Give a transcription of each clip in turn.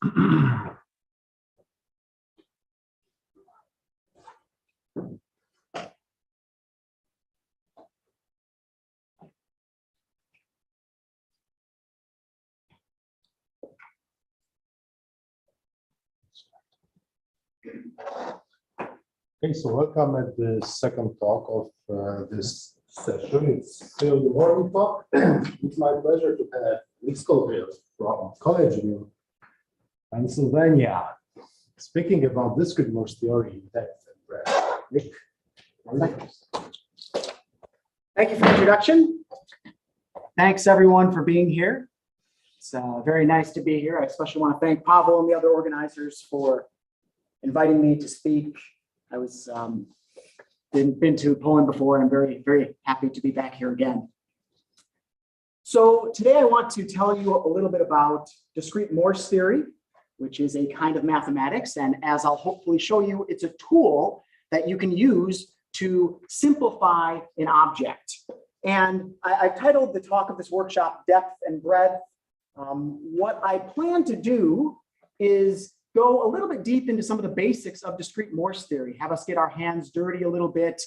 Okay, so welcome at the second talk of this session. It's still the morning talk. It's my pleasure to have Scoville from Collegeville, Pennsylvania, speaking about discrete Morse theory in depth and breadth. Thank you for the introduction. Thanks everyone for being here. It's very nice to be here. I especially want to thank Pavel and the other organizers for inviting me to speak. I was been to Poland before, and I'm very, very happy to be back here again. So today I want to tell you a little bit about discrete Morse theory, which is a kind of mathematics. And as I'll hopefully show you, it's a tool that you can use to simplify an object. And I've titled the talk of this workshop, Depth and Breadth. What I plan to do is go a little bit deep into some of the basics of discrete Morse theory, have us get our hands dirty a little bit.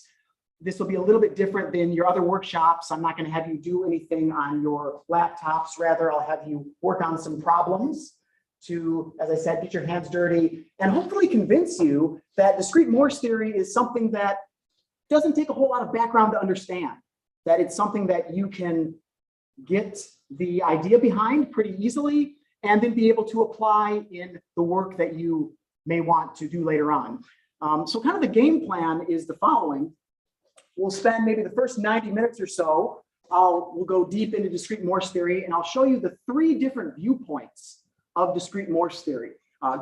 This will be a little bit different than your other workshops. I'm not going to have you do anything on your laptops. Rather, I'll have you work on some problems to, as I said, get your hands dirty and hopefully convince you that discrete Morse theory is something that doesn't take a whole lot of background to understand, that it's something that you can get the idea behind pretty easily and then be able to apply in the work that you may want to do later on. So kind of the game plan is the following. We'll spend maybe the first 90 minutes or so. We'll go deep into discrete Morse theory, and I'll show you the three different viewpoints of discrete Morse theory.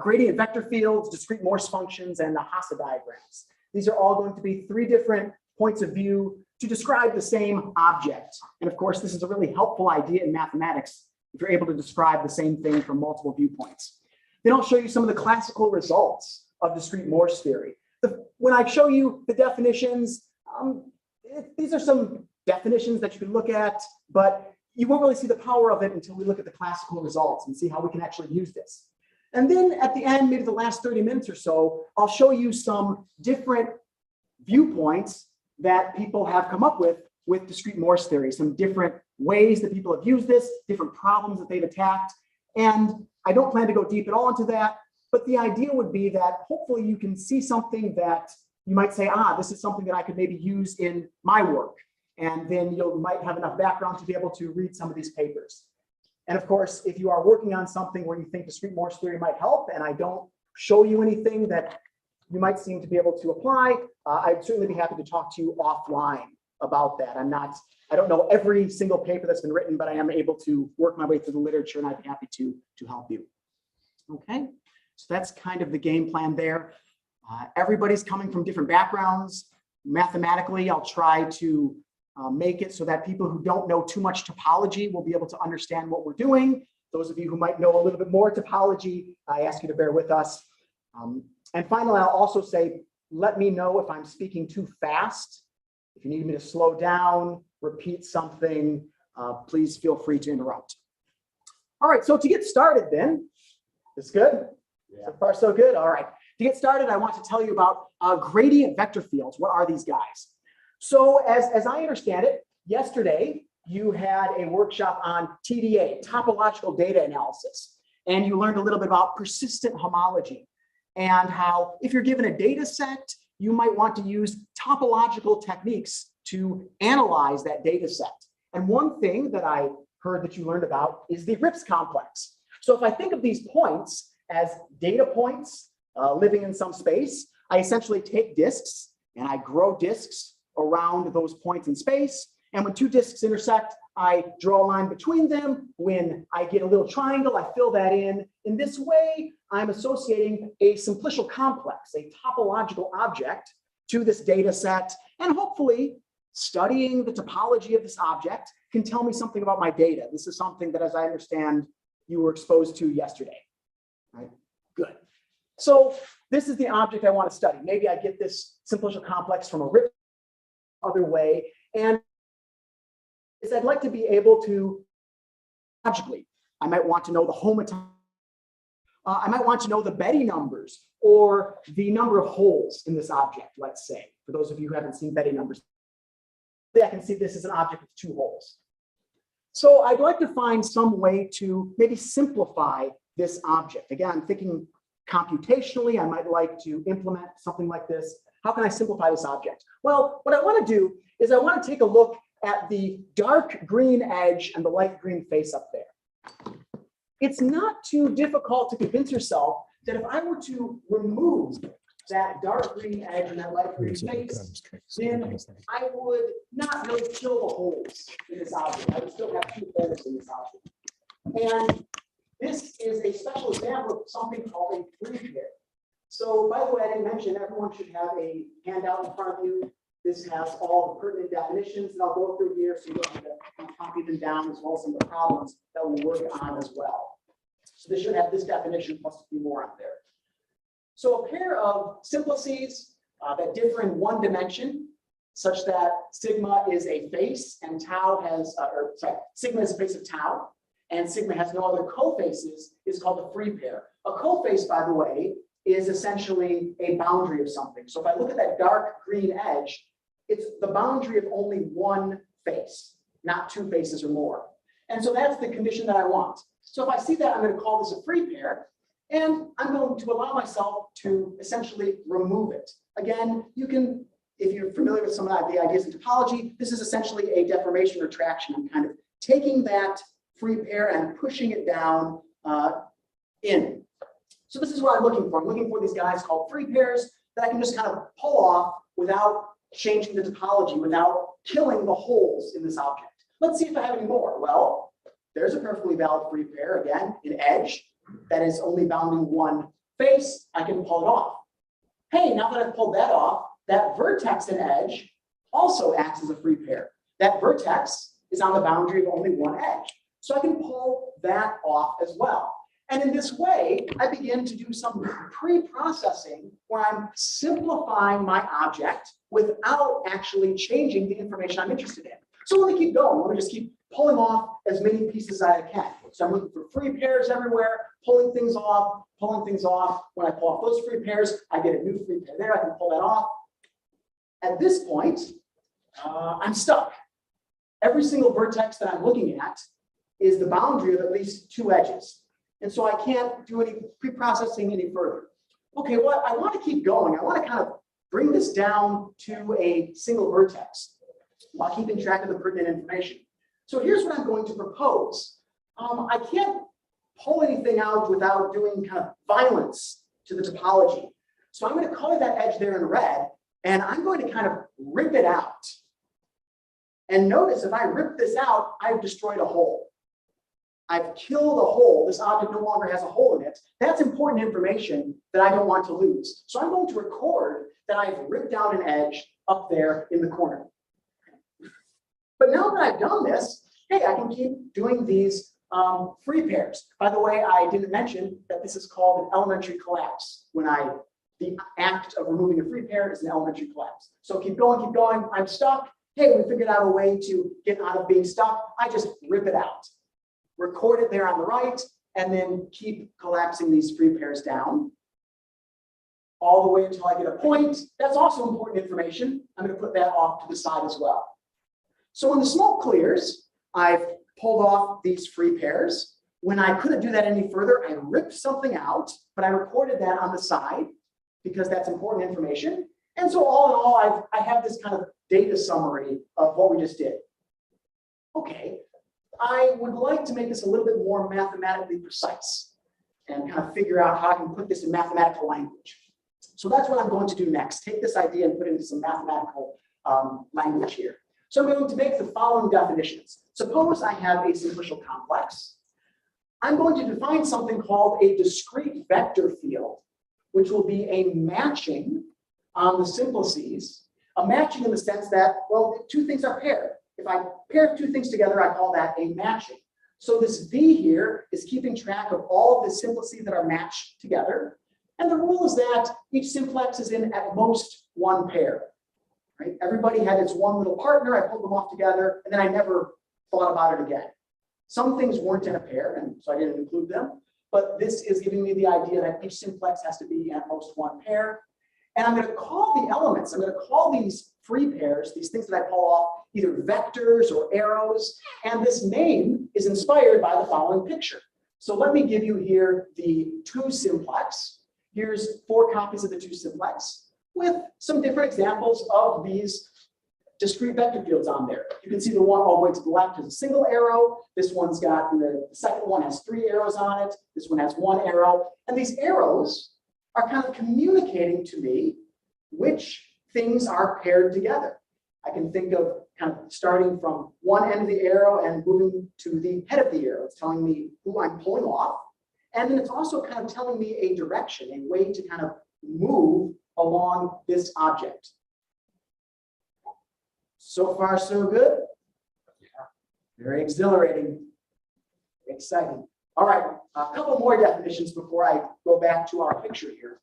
Gradient vector fields, discrete Morse functions, and the Hasa diagrams. These are all going to be three different points of view to describe the same object. And of course, this is a really helpful idea in mathematics if you're able to describe the same thing from multiple viewpoints. Then I'll show you some of the classical results of discrete Morse theory. When I show you the definitions, these are some definitions that you can look at, but you won't really see the power of it until we look at the classical results and see how we can actually use this. And then at the end, maybe the last 30 minutes or so, I'll show you some different viewpoints that people have come up with discrete Morse theory, some different ways that people have used this, different problems that they've attacked. And I don't plan to go deep at all into that, but the idea would be that hopefully you can see something that you might say, this is something that I could maybe use in my work. And then you might have enough background to be able to read some of these papers. And of course, if you are working on something where you think discrete Morse theory might help, and I don't show you anything that you might seem to be able to apply, I'd certainly be happy to talk to you offline about that. I don't know every single paper that's been written, but I am able to work my way through the literature, and I'd be happy to help you. Okay, so that's kind of the game plan there. Everybody's coming from different backgrounds. Mathematically, I'll try to make it so that people who don't know too much topology will be able to understand what we're doing. Those of you who might know a little bit more topology, I ask you to bear with us. And finally, I'll also say, let me know if I'm speaking too fast. If you need me to slow down, repeat something, please feel free to interrupt. All right, so to get started then, this good? Yeah. So far, so good? All right. To get started, I want to tell you about gradient vector fields. What are these guys? So as I understand it, yesterday, you had a workshop on TDA, topological data analysis, and you learned a little bit about persistent homology and how if you're given a data set, you might want to use topological techniques to analyze that data set. And one thing that I heard that you learned about is the Rips complex. So if I think of these points as data points living in some space, I essentially take disks and I grow disks around those points in space. And when two disks intersect, I draw a line between them. When I get a little triangle, I fill that in. In this way, I'm associating a simplicial complex, a topological object, to this data set. And hopefully, studying the topology of this object can tell me something about my data. This is something that, as I understand, you were exposed to yesterday. Right? Good. So this is the object I want to study. Maybe I get this simplicial complex from a Rip other way. And I'd like to be able to, logically, I might want to know the homotopy. I might want to know the Betti numbers or the number of holes in this object, let's say, for those of you who haven't seen Betti numbers. I can see this is an object with 2 holes. So I'd like to find some way to maybe simplify this object. Again, I'm thinking computationally, I might like to implement something like this. How can I simplify this object? Well, what I want to do is I want to take a look at the dark green edge and the light green face up there. It's not too difficult to convince yourself that if I were to remove that dark green edge and that light green face, then I would not really kill the holes in this object. I would still have 2 holes in this object. And this is a special example of something called a free pair. So by the way, I didn't mention everyone should have a handout in front of you. This has all the pertinent definitions that I'll go through here, so you don't have to copy them down, as well as some of the problems that we'll work on as well. So this should have this definition plus a few more on there. So a pair of simplices that differ in 1 dimension, such that sigma is a face and tau has, sigma is a face of tau, and sigma has no other cofaces, is called a free pair. A coface, by the way, is essentially a boundary of something. So if I look at that dark green edge, it's the boundary of only 1 face, not 2 faces or more. And so that's the condition that I want. So if I see that, I'm going to call this a free pair, and I'm going to allow myself to essentially remove it. Again, you can, if you're familiar with some of the ideas in topology, this is essentially a deformation retraction. I'm kind of taking that free pair and pushing it down in. So this is what I'm looking for. I'm looking for these guys called free pairs that I can just kind of pull off without changing the topology, without killing the holes in this object. Let's see if I have any more. Well, there's a perfectly valid free pair, again, an edge that is only bounding 1 face. I can pull it off. Hey, now that I've pulled that off, that vertex and edge also acts as a free pair. That vertex is on the boundary of only 1 edge. So I can pull that off as well. And in this way, I begin to do some pre-processing where I'm simplifying my object without actually changing the information I'm interested in. So let me keep going. Let me just keep pulling off as many pieces as I can. So I'm looking for free pairs everywhere, pulling things off, pulling things off. When I pull off those free pairs, I get a new free pair there. I can pull that off. At this point, I'm stuck. Every single vertex that I'm looking at is the boundary of at least 2 edges. And so I can't do any pre-processing any further. Okay, well, I want to keep going. I want to kind of bring this down to a single vertex while keeping track of the pertinent information. So here's what I'm going to propose. I can't pull anything out without doing kind of violence to the topology. So I'm going to color that edge there in red, and I'm going to kind of rip it out. And notice if I rip this out, I've destroyed a hole. I've killed a hole. This object no longer has a hole in it. That's important information that I don't want to lose. So I'm going to record that I've ripped out an edge up there in the corner. But now that I've done this, hey, I can keep doing these free pairs. By the way, I didn't mention that this is called an elementary collapse. The act of removing a free pair is an elementary collapse. So keep going. I'm stuck. Hey, we figured out a way to get out of being stuck. I just rip it out. Record it there on the right, and then keep collapsing these free pairs down all the way until I get a point. That's also important information. I'm going to put that off to the side as well. So when the smoke clears, I've pulled off these free pairs. When I couldn't do that any further, I ripped something out, but I recorded that on the side because that's important information. And so all in all, I have this kind of data summary of what we just did. Okay. I would like to make this a little bit more mathematically precise and kind of figure out how I can put this in mathematical language. So that's what I'm going to do next. Take this idea and put it into some mathematical language here. So I'm going to make the following definitions. Suppose I have a simplicial complex. I'm going to define something called a discrete vector field, which will be a matching on the simplices, a matching in the sense that, well, two things are paired. If I pair two things together, I call that a matching. So this V here is keeping track of all of the simplices that are matched together. And the rule is that each simplex is in at most one pair. Right? Everybody had its one little partner. I pulled them off together, and then I never thought about it again. Some things weren't in a pair, and so I didn't include them. but this is giving me the idea that each simplex has to be at most one pair. And I'm going to call the elements, I'm going to call these free pairs, these things that I pull off, either vectors or arrows. And this name is inspired by the following picture. So let me give you here the 2 simplex. Here's 4 copies of the 2 simplex with some different examples of these discrete vector fields on there. You can see the one all the way to the left has a single arrow. This one's got, the second one has 3 arrows on it. This one has 1 arrow. And these arrows are kind of communicating to me which things are paired together. I can think of kind of starting from one end of the arrow and moving to the head of the arrow. It's telling me who I'm pulling off. And then it's also kind of telling me a direction, a way to kind of move along this object. So far, so good. Very exhilarating, exciting. All right, a couple more definitions before I go back to our picture here.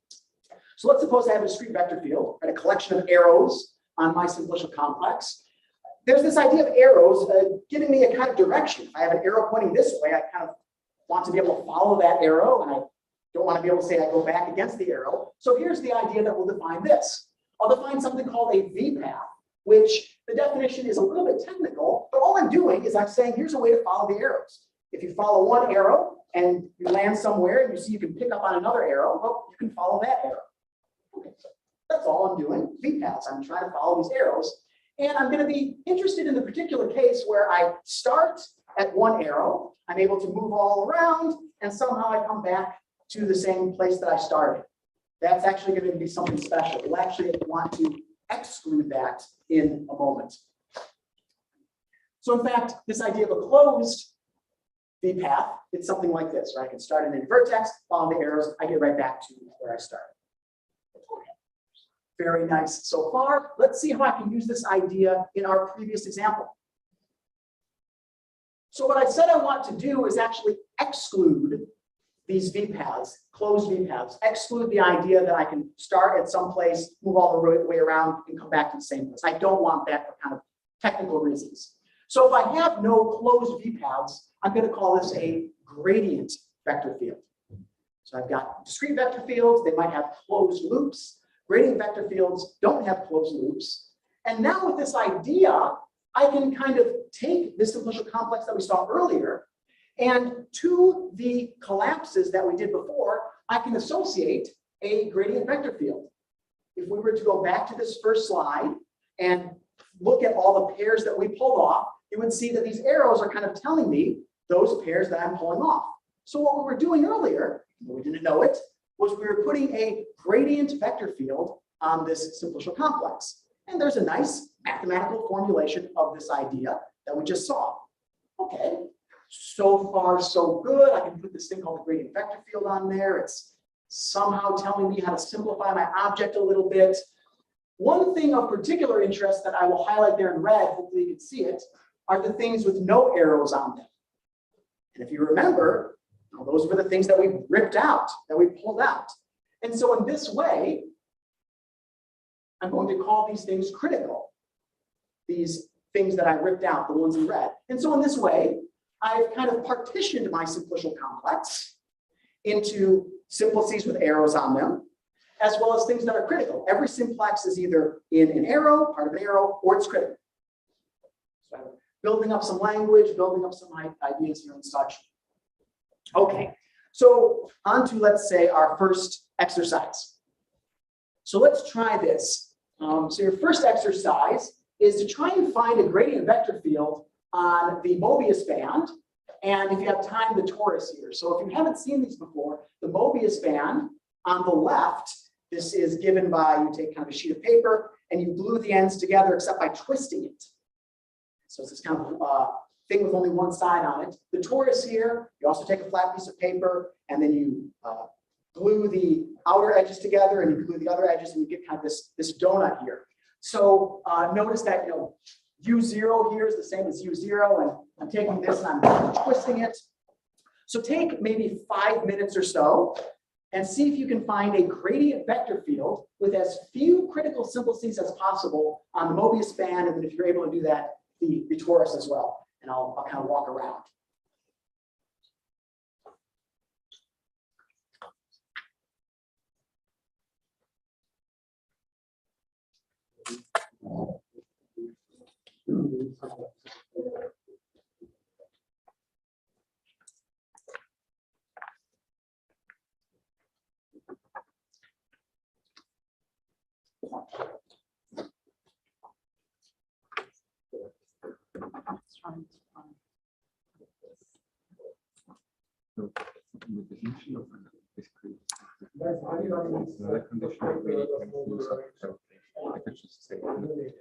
So let's suppose I have a discrete vector field and a collection of arrows on my simplicial complex. There's this idea of arrows giving me a kind of direction. If I have an arrow pointing this way, I kind of want to be able to follow that arrow, and I don't want to be able to say I go back against the arrow. So here's the idea that we'll define this. I'll define something called a V-path, which the definition is a little bit technical, but all I'm doing is I'm saying here's a way to follow the arrows. If you follow one arrow and you land somewhere and you see you can pick up on another arrow, well, you can follow that arrow. Okay, so that's all I'm doing, V-paths. I'm trying to follow these arrows. And I'm going to be interested in the particular case where I start at one arrow, I'm able to move all around, and somehow I come back to the same place that I started. That's actually going to be something special. We'll actually want to exclude that in a moment. So in fact, this idea of a closed V-path, it's something like this, right? I can start in a vertex, follow the arrows, I get right back to where I started. Very nice so far. Let's see how I can use this idea in our previous example. So what I said I want to do is actually exclude these V-paths, closed V-paths, exclude the idea that I can start at some place, move all the way around, and come back to the same place. I don't want that for kind of technical reasons. So if I have no closed V-paths, I'm going to call this a gradient vector field. So I've got discrete vector fields. They might have closed loops. Gradient vector fields don't have closed loops. And now with this idea, I can kind of take this simplicial complex that we saw earlier, and to the collapses that we did before, I can associate a gradient vector field. If we were to go back to this first slide and look at all the pairs that we pulled off, you would see that these arrows are kind of telling me those pairs that I'm pulling off. So what we were doing earlier, we didn't know it, was we were putting a gradient vector field on this simplicial complex. And there's a nice mathematical formulation of this idea that we just saw. Okay, so far so good. I can put this thing called the gradient vector field on there. It's somehow telling me how to simplify my object a little bit. One thing of particular interest that I will highlight there in red, hopefully you can see it, are the things with no arrows on them. And if you remember, those were the things that we ripped out, that we pulled out. And so in this way, I'm going to call these things critical, these things that I ripped out, the ones in red. And so in this way, I've kind of partitioned my simplicial complex into simplices with arrows on them, as well as things that are critical. Every simplex is either in an arrow, part of an arrow, or it's critical. So I'm building up some language, building up some ideas here and such. Okay, so on to, let's say, our first exercise. So let's try this. So your first exercise is to try and find a gradient vector field on the Mobius band. And if you have time, the torus here. So if you haven't seen these before, the Mobius band on the left, this is given by, you take kind of a sheet of paper and you glue the ends together except by twisting it. So it's this kind of thing with only one side on it. The torus here, you also take a flat piece of paper and then you glue the outer edges together and you glue the other edges and you get kind of this donut here. So notice that, U0 here is the same as U0, and I'm taking this and I'm twisting it. So take maybe 5 minutes or so and see if you can find a gradient vector field with as few critical simplices as possible on the Mobius band, and then if you're able to do that, the torus as well. And I'll kind of walk around. So, the definition of discrete another condition of the I could just say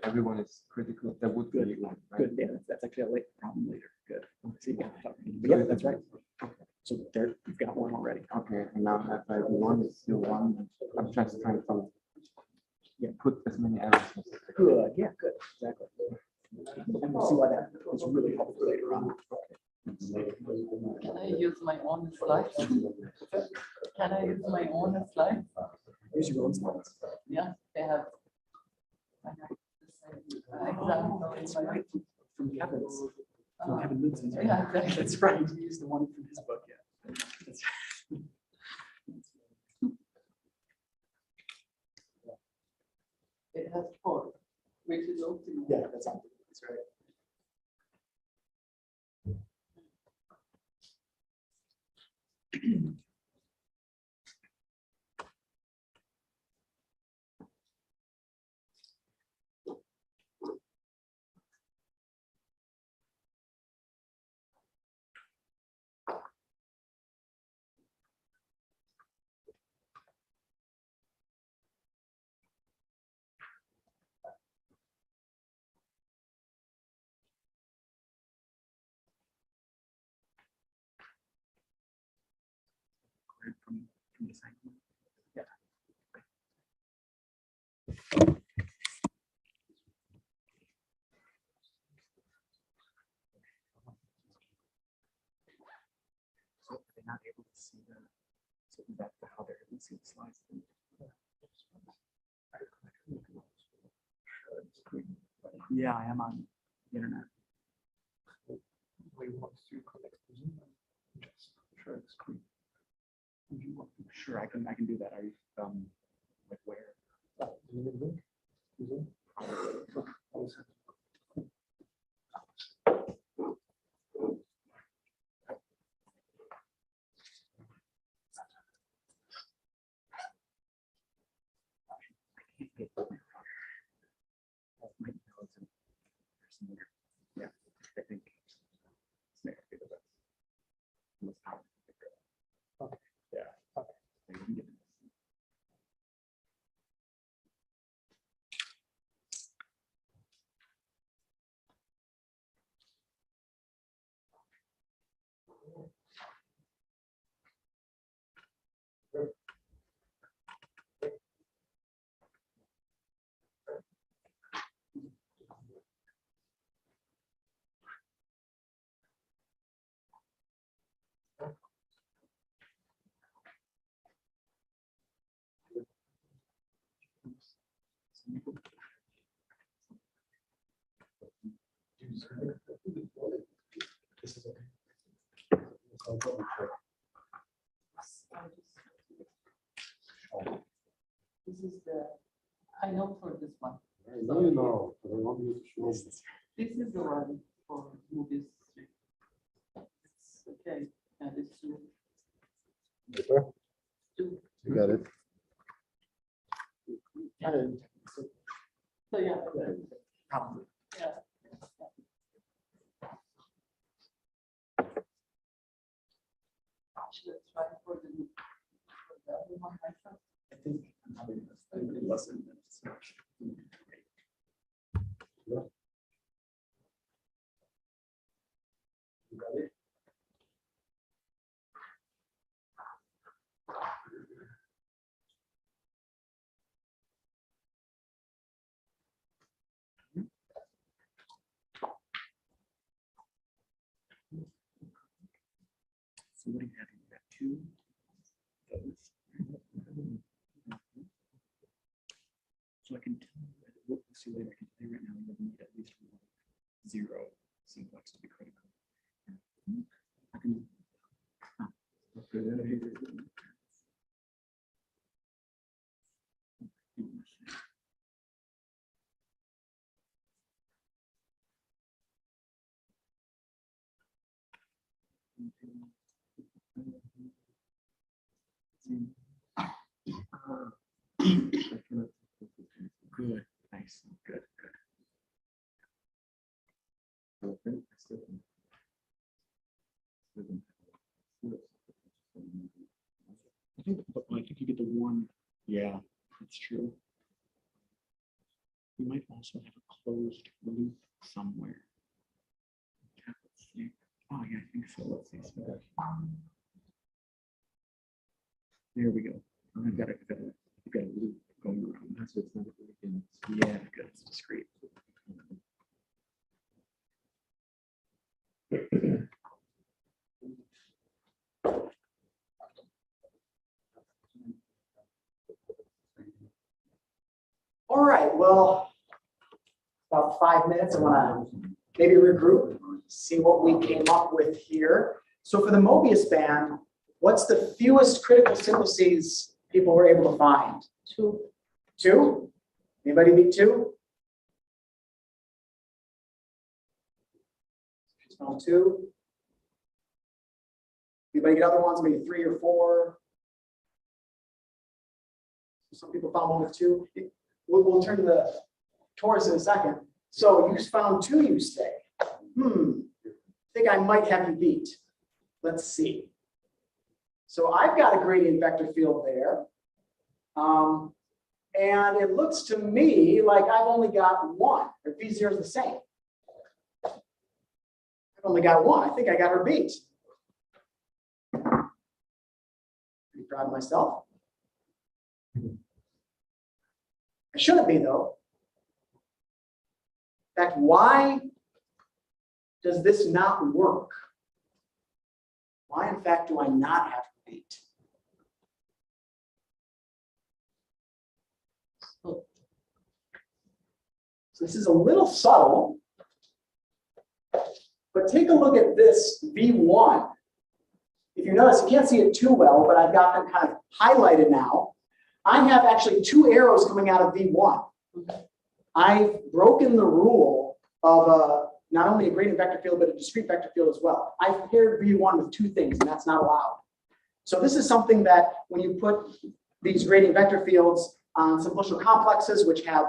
everyone is critical. That would be one, right? Good, yeah, that's actually a late problem later. Good. So you got it already. But yeah, that's right. So there, you've got one already. Okay, and now if I have one, it's still one. I'm just trying to put as many errors as I can. Good, yeah, good, exactly. And we'll see why that was really helpful later on. Can I use my own slides? Can I use my own slides? Use your own slides. Yeah, they have. I have the same example. That's right, from Kevin's, from Kevin Midson's. Yeah, exactly. That's right, he used the one from his book, yeah. That's- It has 4, which is optimal. Yeah, that's right. That's right. From the same. Yeah. So they're not able to see the, so that's how they're able to see the slides. Yeah, I am on the internet. Sure, I can do that. Are you like where? Yeah, I think. Yeah. Okay. This is okay. I'll double check. This is the, I know for this one. No, you know, I want you to show me. This is the one for Mobius 3. It's okay. And it's 2. Better? 2. You got it. So yeah. Probably. Yeah. Should I try for the other one myself? I think I'm having a lesson. You got it? So what do you have? You got 2 those. So I can tell you, we'll see later. I can tell you right now, you need at least 1 0 simplex to be critical. I can. Good, nice, good, good. I think you get the one. Yeah, that's true. You might also have a closed loop somewhere. Let's see. Oh yeah, I think so. Let's see. There we go. I've got a loop going around. That's what's not again. Yeah, good. It's discrete. All right, well, about 5 minutes. I want to maybe regroup, see what we came up with here. So for the Mobius band, what's the fewest critical simplices people were able to find? 2. 2? Anybody beat 2? Just found 2. Anybody get other ones? Maybe 3 or 4? Some people found one with 2. We'll turn to the torus in a second. So you found 2, you say. I think I might have you beat. Let's see. So I've got a gradient vector field there. And it looks to me like I've only got 1, or V0 is the same. I've only got 1. I think I got her beat. Pretty proud of myself. I shouldn't be, though. In fact, why does this not work? Why, in fact, do I not have to beat? So this is a little subtle, but take a look at this V1. If you notice, you can't see it too well, but I've got them kind of highlighted now. I have actually 2 arrows coming out of V1. I've broken the rule of not only a gradient vector field, but a discrete vector field as well. I've paired V1 with 2 things, and that's not allowed. So this is something that when you put these gradient vector fields on simplicial complexes, which have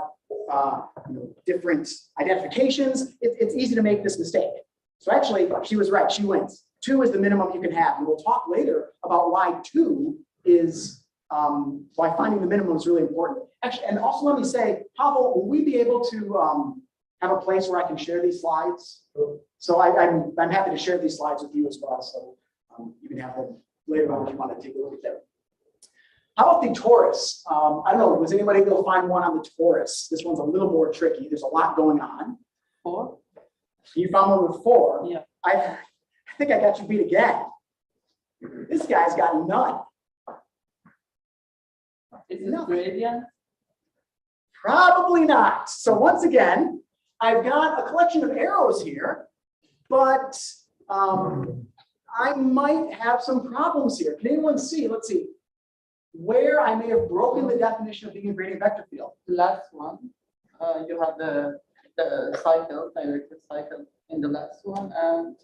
different identifications, it's easy to make this mistake. So actually, she was right. She wins. 2 is the minimum you can have. And we'll talk later about why 2 is why finding the minimum is really important. Actually, and also let me say, Pavel, will we be able to have a place where I can share these slides? So I'm happy to share these slides with you as well. So you can have them later on if you want to take a look at them. How about the torus? I don't know, was anybody able to find one on the torus? This one's a little more tricky. There's a lot going on. 4? You found one with 4. Yeah. I think I got you beat again. This guy's got none. Is it gradient? Probably not. So once again, I've got a collection of arrows here, but I might have some problems here. Can anyone see? Let's see. Where I may have broken the definition of being a gradient vector field. The last one, you have the cycle, directed cycle in the last one, and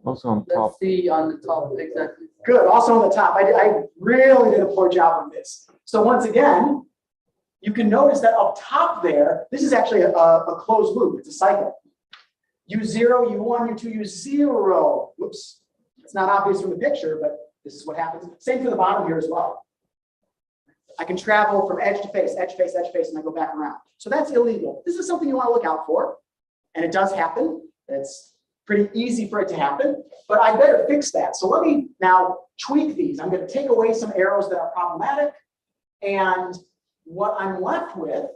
Also on top. let's see on the top exactly. Good. Also on the top, I really did a poor job on this. So once again, you can notice that up top there, this is actually a closed loop. It's a cycle. U0, U1, U2, U0. Whoops. It's not obvious from the picture, but this is what happens. Same for the bottom here as well. I can travel from edge to face, edge, face, edge, face, and I go back around. So that's illegal. This is something you want to look out for. And it does happen. It's pretty easy for it to happen, but I better fix that. So let me now tweak these. I'm going to take away some arrows that are problematic. And what I'm left with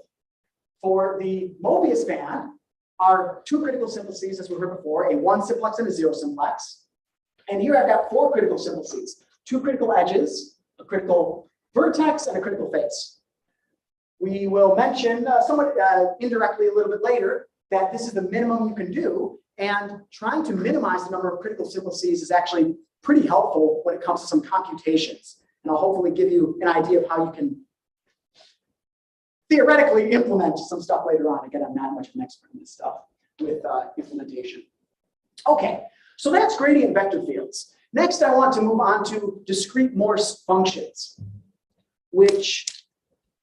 for the Mobius band are 2 critical simplices, as we heard before, a 1 simplex and a 0 simplex. And here I've got 4 critical simplices, 2 critical edges, a critical vertex, and a critical face. We will mention somewhat indirectly a little bit later that this is the minimum you can do, and trying to minimize the number of critical simplices is actually pretty helpful when it comes to some computations. And I'll hopefully give you an idea of how you can theoretically implement some stuff later on. Again, I'm not much of an expert in this stuff with implementation. Okay, so that's gradient vector fields. Next, I want to move on to discrete Morse functions, which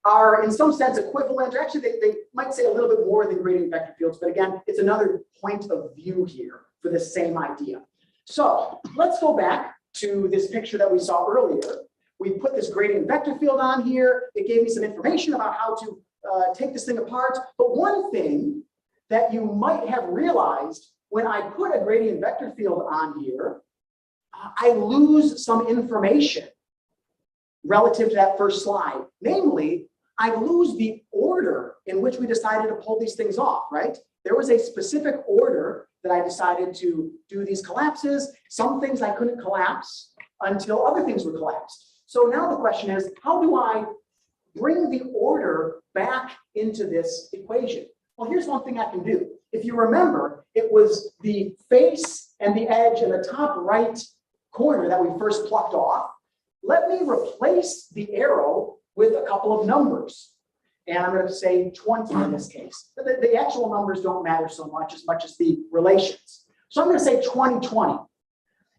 are in some sense equivalent, or actually they might say a little bit more than gradient vector fields, but again, it's another point of view here for the same idea. So let's go back to this picture that we saw earlier. We put this gradient vector field on here. It gave me some information about how to take this thing apart. But one thing that you might have realized when I put a gradient vector field on here, I lose some information relative to that first slide. Namely, I lose the order in which we decided to pull these things off, right? There was a specific order that I decided to do these collapses. Some things I couldn't collapse until other things were collapsed. So now the question is, how do I bring the order back into this equation? Well, here's one thing I can do. If you remember, it was the face and the edge in the top right corner that we first plucked off. Let me replace the arrow with a couple of numbers. And I'm going to say 20 in this case. The actual numbers don't matter so much as the relations. So I'm going to say 20, 20.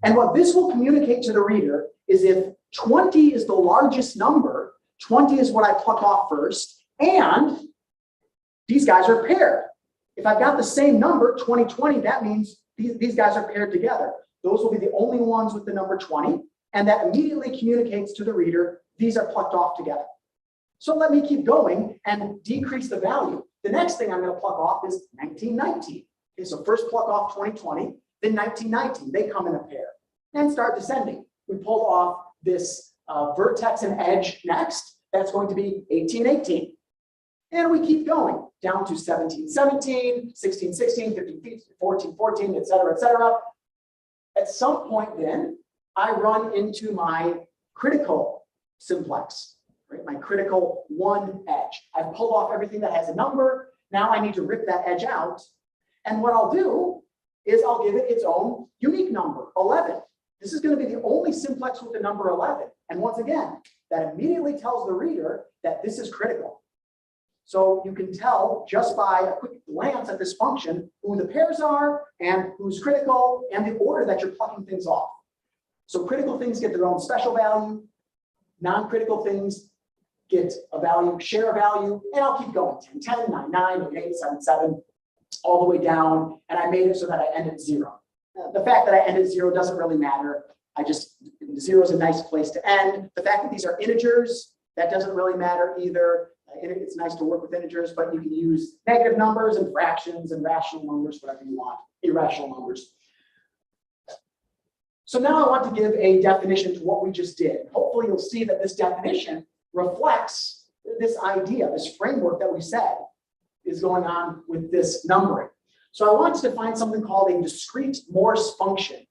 And what this will communicate to the reader is if 20 is the largest number, 20 is what I pluck off first, and these guys are paired. If I've got the same number, 20, 20, that means these guys are paired together. Those will be the only ones with the number 20, and that immediately communicates to the reader, these are plucked off together. So let me keep going and decrease the value. The next thing I'm going to pluck off is 1919. Okay, so first pluck off 2020, then 1919. They come in a pair and start descending. We pulled off this vertex and edge next. That's going to be 1818. And we keep going down to 1717, 1616, 15, 14, 14, et cetera, et cetera. At some point then, I run into my critical simplex. Right, my critical one edge. I've pulled off everything that has a number. Now I need to rip that edge out. And what I'll do is I'll give it its own unique number, 11. This is going to be the only simplex with the number 11. And once again, that immediately tells the reader that this is critical. So you can tell just by a quick glance at this function who the pairs are and who's critical and the order that you're plucking things off. So critical things get their own special value. Non-critical things get a value, share a value, and I'll keep going. 10, 10, 9, 9, 8, 8, 7, 7, all the way down. And I made it so that I ended 0. The fact that I ended 0 doesn't really matter. 0 is a nice place to end. The fact that these are integers, that doesn't really matter either. It's nice to work with integers, but you can use negative numbers and fractions and rational numbers, whatever you want, irrational numbers. So now I want to give a definition to what we just did. Hopefully you'll see that this definition reflects this idea, this framework that we said is going on with this numbering. So I want to define something called a discrete Morse function.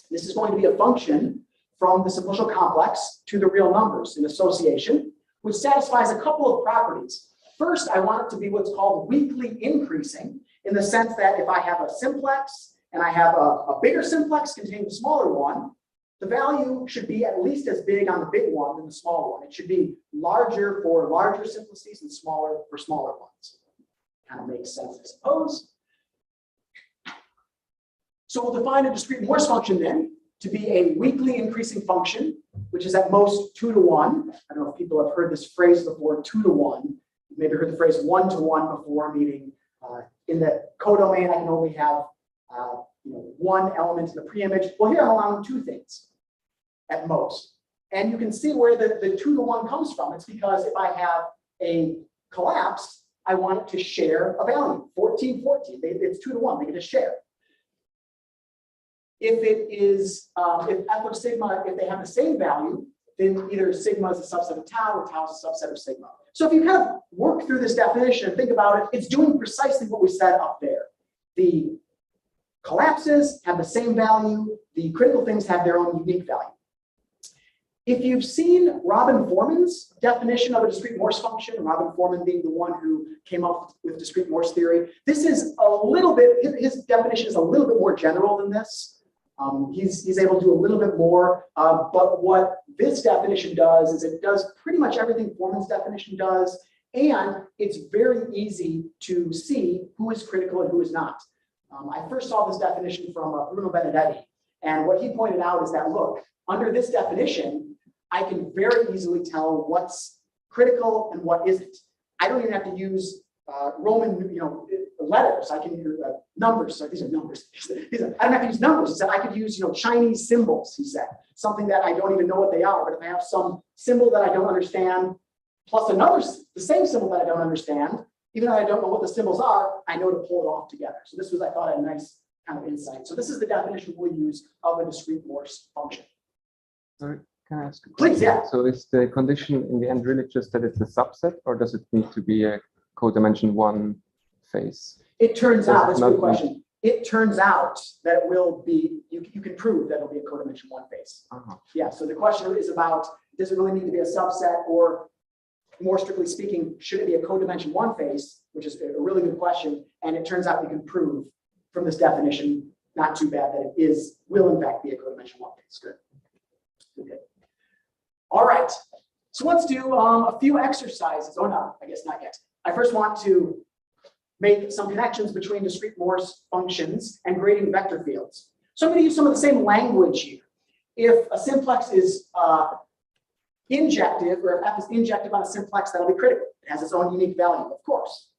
This is going to be a function from the simplicial complex to the real numbers in association, which satisfies a couple of properties. First, I want it to be what's called weakly increasing, in the sense that if I have a simplex and I have a bigger simplex containing a smaller one, the value should be at least as big on the big one than the smaller one. It should be larger for larger simplices and smaller for smaller ones. Kind of makes sense, I suppose. So we'll define a discrete Morse function then to be a weakly increasing function, which is at most 2 to 1. I don't know if people have heard this phrase before, 2 to 1. You've maybe heard the phrase 1 to 1 before, meaning in the codomain, I can only have one element in the preimage. Well, here I'm allowing 2 things at most. And you can see where the 2 to 1 comes from. It's because if I have a collapse, I want it to share a value, 14, 14. It's 2 to 1, they get a share. If it is, if f of sigma, if they have the same value, then either sigma is a subset of tau or tau is a subset of sigma. So if you kind of work through this definition and think about it, it's doing precisely what we said up there. The collapses have the same value. The critical things have their own unique value. If you've seen Robin Forman's definition of a discrete Morse function, Robin Forman being the one who came up with discrete Morse theory, this is a little bit, his definition is a little bit more general than this. He's able to do a little bit more, but what this definition does is it does pretty much everything Forman's definition does, and it's very easy to see who is critical and who is not. I first saw this definition from Bruno Benedetti, And what he pointed out is that, look, under this definition, I can very easily tell what's critical and what isn't. I don't even have to use Roman, letters. I can use numbers. So these are numbers. I don't have to use numbers. He said I could use, Chinese symbols. He said something that I don't even know what they are. But if I have some symbol that I don't understand, plus the same symbol that I don't understand, even though I don't know what the symbols are, I know to pull it off together. So this was, I thought, a nice kind of insight. So this is the definition we'll use of a discrete Morse function. Sorry, can I ask a Please, question? yeah. So is the condition in the end really just that it's a subset, or does it need to be a codimension one phase? It turns Does out, it that's a not good question. It turns out that it will be, you can prove that it'll be a codimension one phase. Yeah, so the question is about, does it really need to be a subset, or more strictly speaking, should it be a codimension one phase, which is a really good question. And it turns out you can prove from this definition, not too bad, that it will in fact be a codimension one phase. Good. Okay. All right. So let's do a few exercises. Oh no, I guess not yet. I first want to make some connections between discrete Morse functions and grading vector fields. So I'm going to use some of the same language here. If a simplex is injective, or if f is injective on a simplex, that'll be critical. It has its own unique value, of course.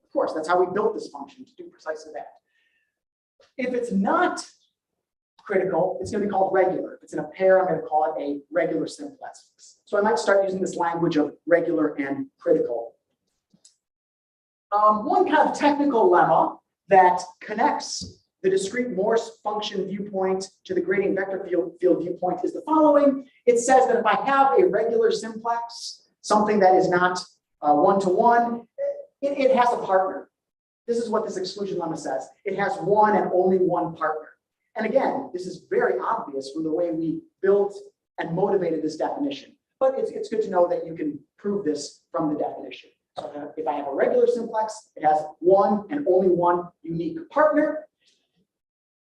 Of course, that's how we built this function, to do precisely that. If it's not critical, it's going to be called regular. If it's in a pair, I'm going to call it a regular simplex. So I might start using this language of regular and critical. One kind of technical lemma that connects the discrete Morse function viewpoint to the gradient vector field viewpoint is the following. It says that if I have a regular simplex, something that is not one-to-one, it has a partner. This is what this exclusion lemma says. It has one and only one partner. And again, this is very obvious from the way we built and motivated this definition. But it's good to know that you can prove this from the definition. So if I have a regular simplex, it has one and only one unique partner.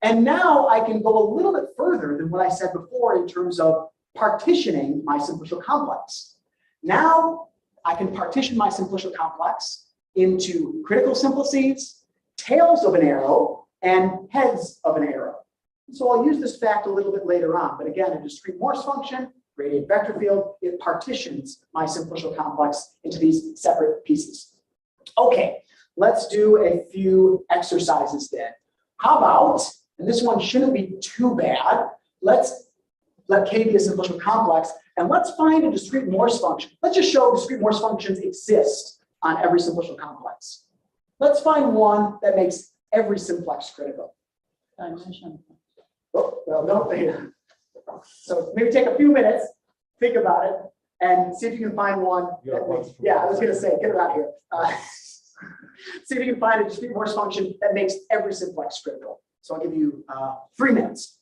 And now I can go a little bit further than what I said before in terms of partitioning my simplicial complex. Now I can partition my simplicial complex into critical simplices, tails of an arrow, and heads of an arrow. So I'll use this fact a little bit later on. But again, a discrete Morse function, gradient vector field, it partitions my simplicial complex into these separate pieces. Okay, let's do a few exercises then. How about, and this one shouldn't be too bad, let's let K be a simplicial complex, and let's find a discrete Morse function. Let's just show discrete Morse functions exist on every simplicial complex. Let's find one that makes every simplex critical. Dimension. Oh, well, no. So maybe take a few minutes, think about it, and see if you can find one. That makes, yeah, I was going to say, get it out here. See if you can find a discrete Morse function that makes every simplex critical. So I'll give you 3 minutes.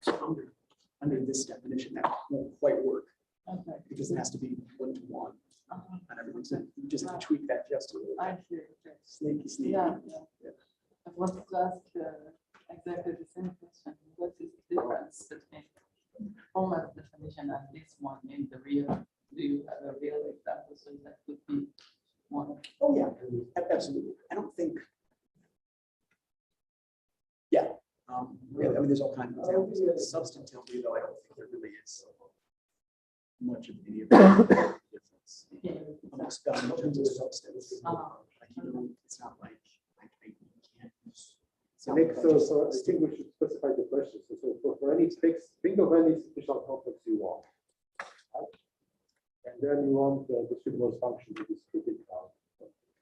So under this definition, that won't quite work Okay. because it has to be one-to-one Uh-huh. on everything. So you just have to tweak that just a little I bit. see. Okay. Sneaky, sneaky. Yeah, yeah. I wanted to ask exactly the same question. What is the difference between Forman's definition and this one in the real? Do you have a real example so that could be one? Oh, yeah, absolutely. I don't think. Yeah. Yeah, I mean, there's all kinds of examples. Substantively, though, I don't think there really is much of any of that difference. Yeah. Amongst in terms of substance. Uh-huh. Like, it's not like I can't use. So I think we should specify the question. So for any fixed, think of any special complex you want. Right? And then you want the discrete Morse function to be critical.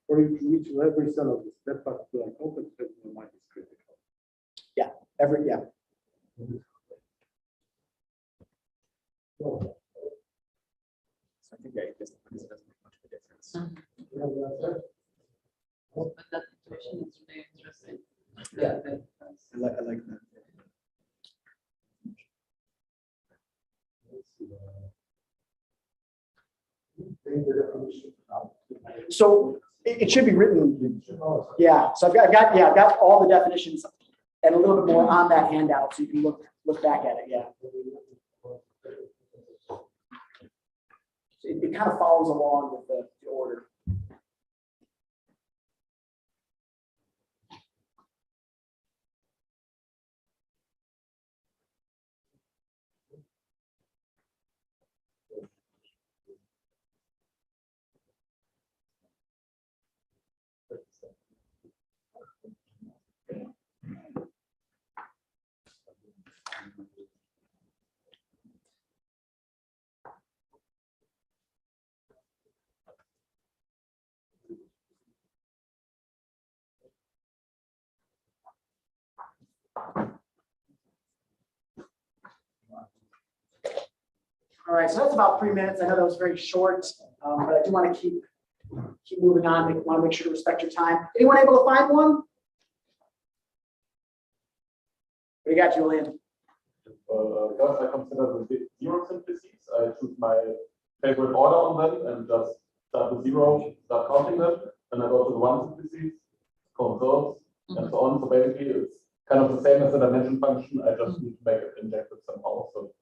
For each and every cell of that particular complex, the mind is critical. Yeah. So I think it doesn't make much of a difference. But that situation is really interesting. Yeah. The- I like that. So it should be written. Yeah. So I've got all the definitions and a little bit more on that handout, so you can look back at it. Yeah. It kind of follows along with the order. All right, so that's about 3 minutes. I know that was very short, but I do want to keep moving on. I want to make sure to respect your time. Anyone able to find one? What do you got, Julian? Because I consider the zero simplices, I choose my favorite order on them and just start with zero, start counting them, and I go to the one simplices, conserves, and so on. So basically, it's kind of the same as the dimension function. I just need to make it injective somehow. So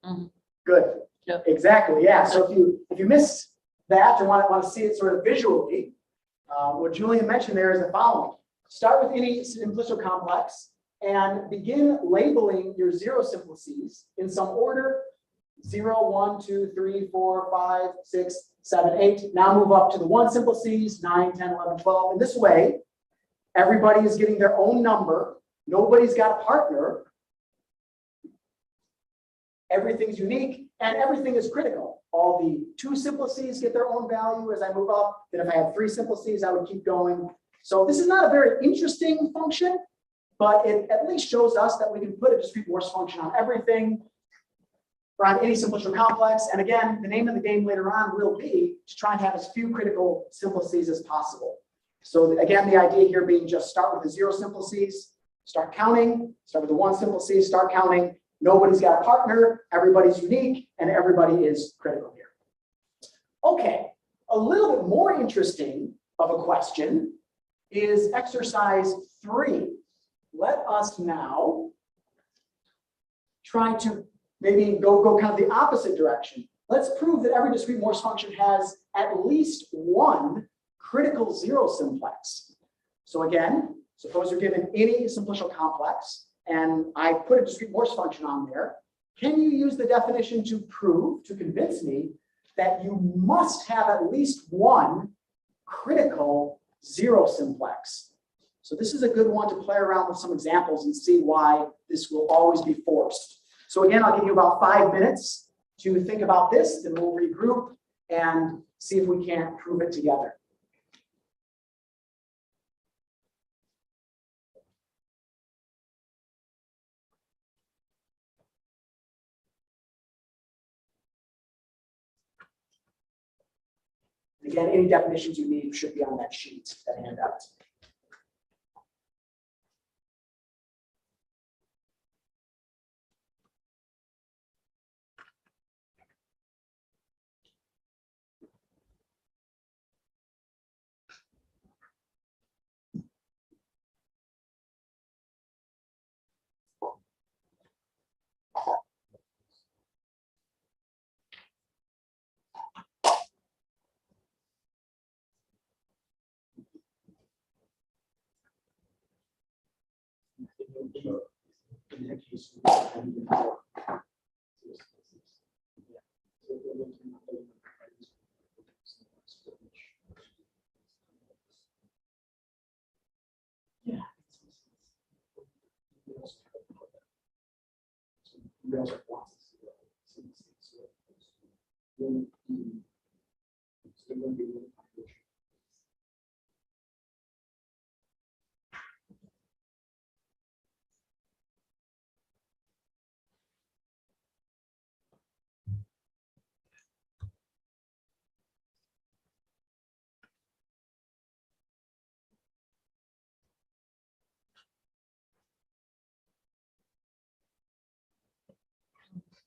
Good. Yeah. Exactly. Yeah. So if you missed that or want to see it sort of visually, what Julian mentioned there is the following: start with any simplicial complex and begin labeling your zero simplices in some order: 0, 1, 2, 3, 4, 5, 6, 7, 8. Now move up to the one simplices: 9, 10, 11, 12. In this way, everybody is getting their own number. Nobody's got a partner. Everything's unique and everything is critical. All the two simplices get their own value as I move up. Then if I had three simplices, I would keep going. So this is not a very interesting function, but it at least shows us that we can put a discrete Morse function on everything or on any simplicial complex. And again, the name of the game later on will be to try and have as few critical simplices as possible. So again, the idea here being just start with the zero simplices, start counting, start with the one simplices, start counting. Nobody's got a partner, everybody's unique, and everybody is critical here. Okay, a little bit more interesting of a question is exercise 3. Let us now try to maybe go kind of the opposite direction. Let's prove that every discrete Morse function has at least one critical zero simplex. So again, suppose you're given any simplicial complex, and I put a discrete Morse function on there. Can you use the definition to prove, to convince me that you must have at least one critical zero simplex? So this is a good one to play around with some examples and see why this will always be forced. So again, I'll give you about 5 minutes to think about this, then we'll regroup and see if we can't prove it together. Again, any definitions you need should be on that sheet, that handout.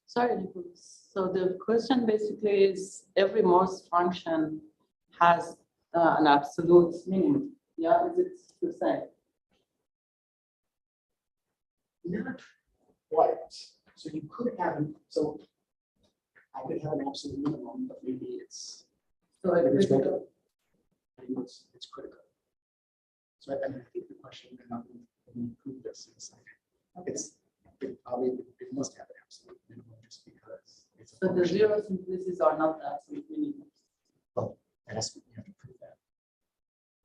Sorry, Nicholas. So the question basically is every Morse function has an absolute minimum. Yeah, is it the same? Not quite. So you could have, so I could have an absolute minimum, but maybe it's, So maybe it's critical. critical. Maybe it's critical. So I think the question cannot be prove this. It must have an absolute minimum just because it's a So the function. zero simplices are not absolute minimum. Well, it has to, you have to prove that,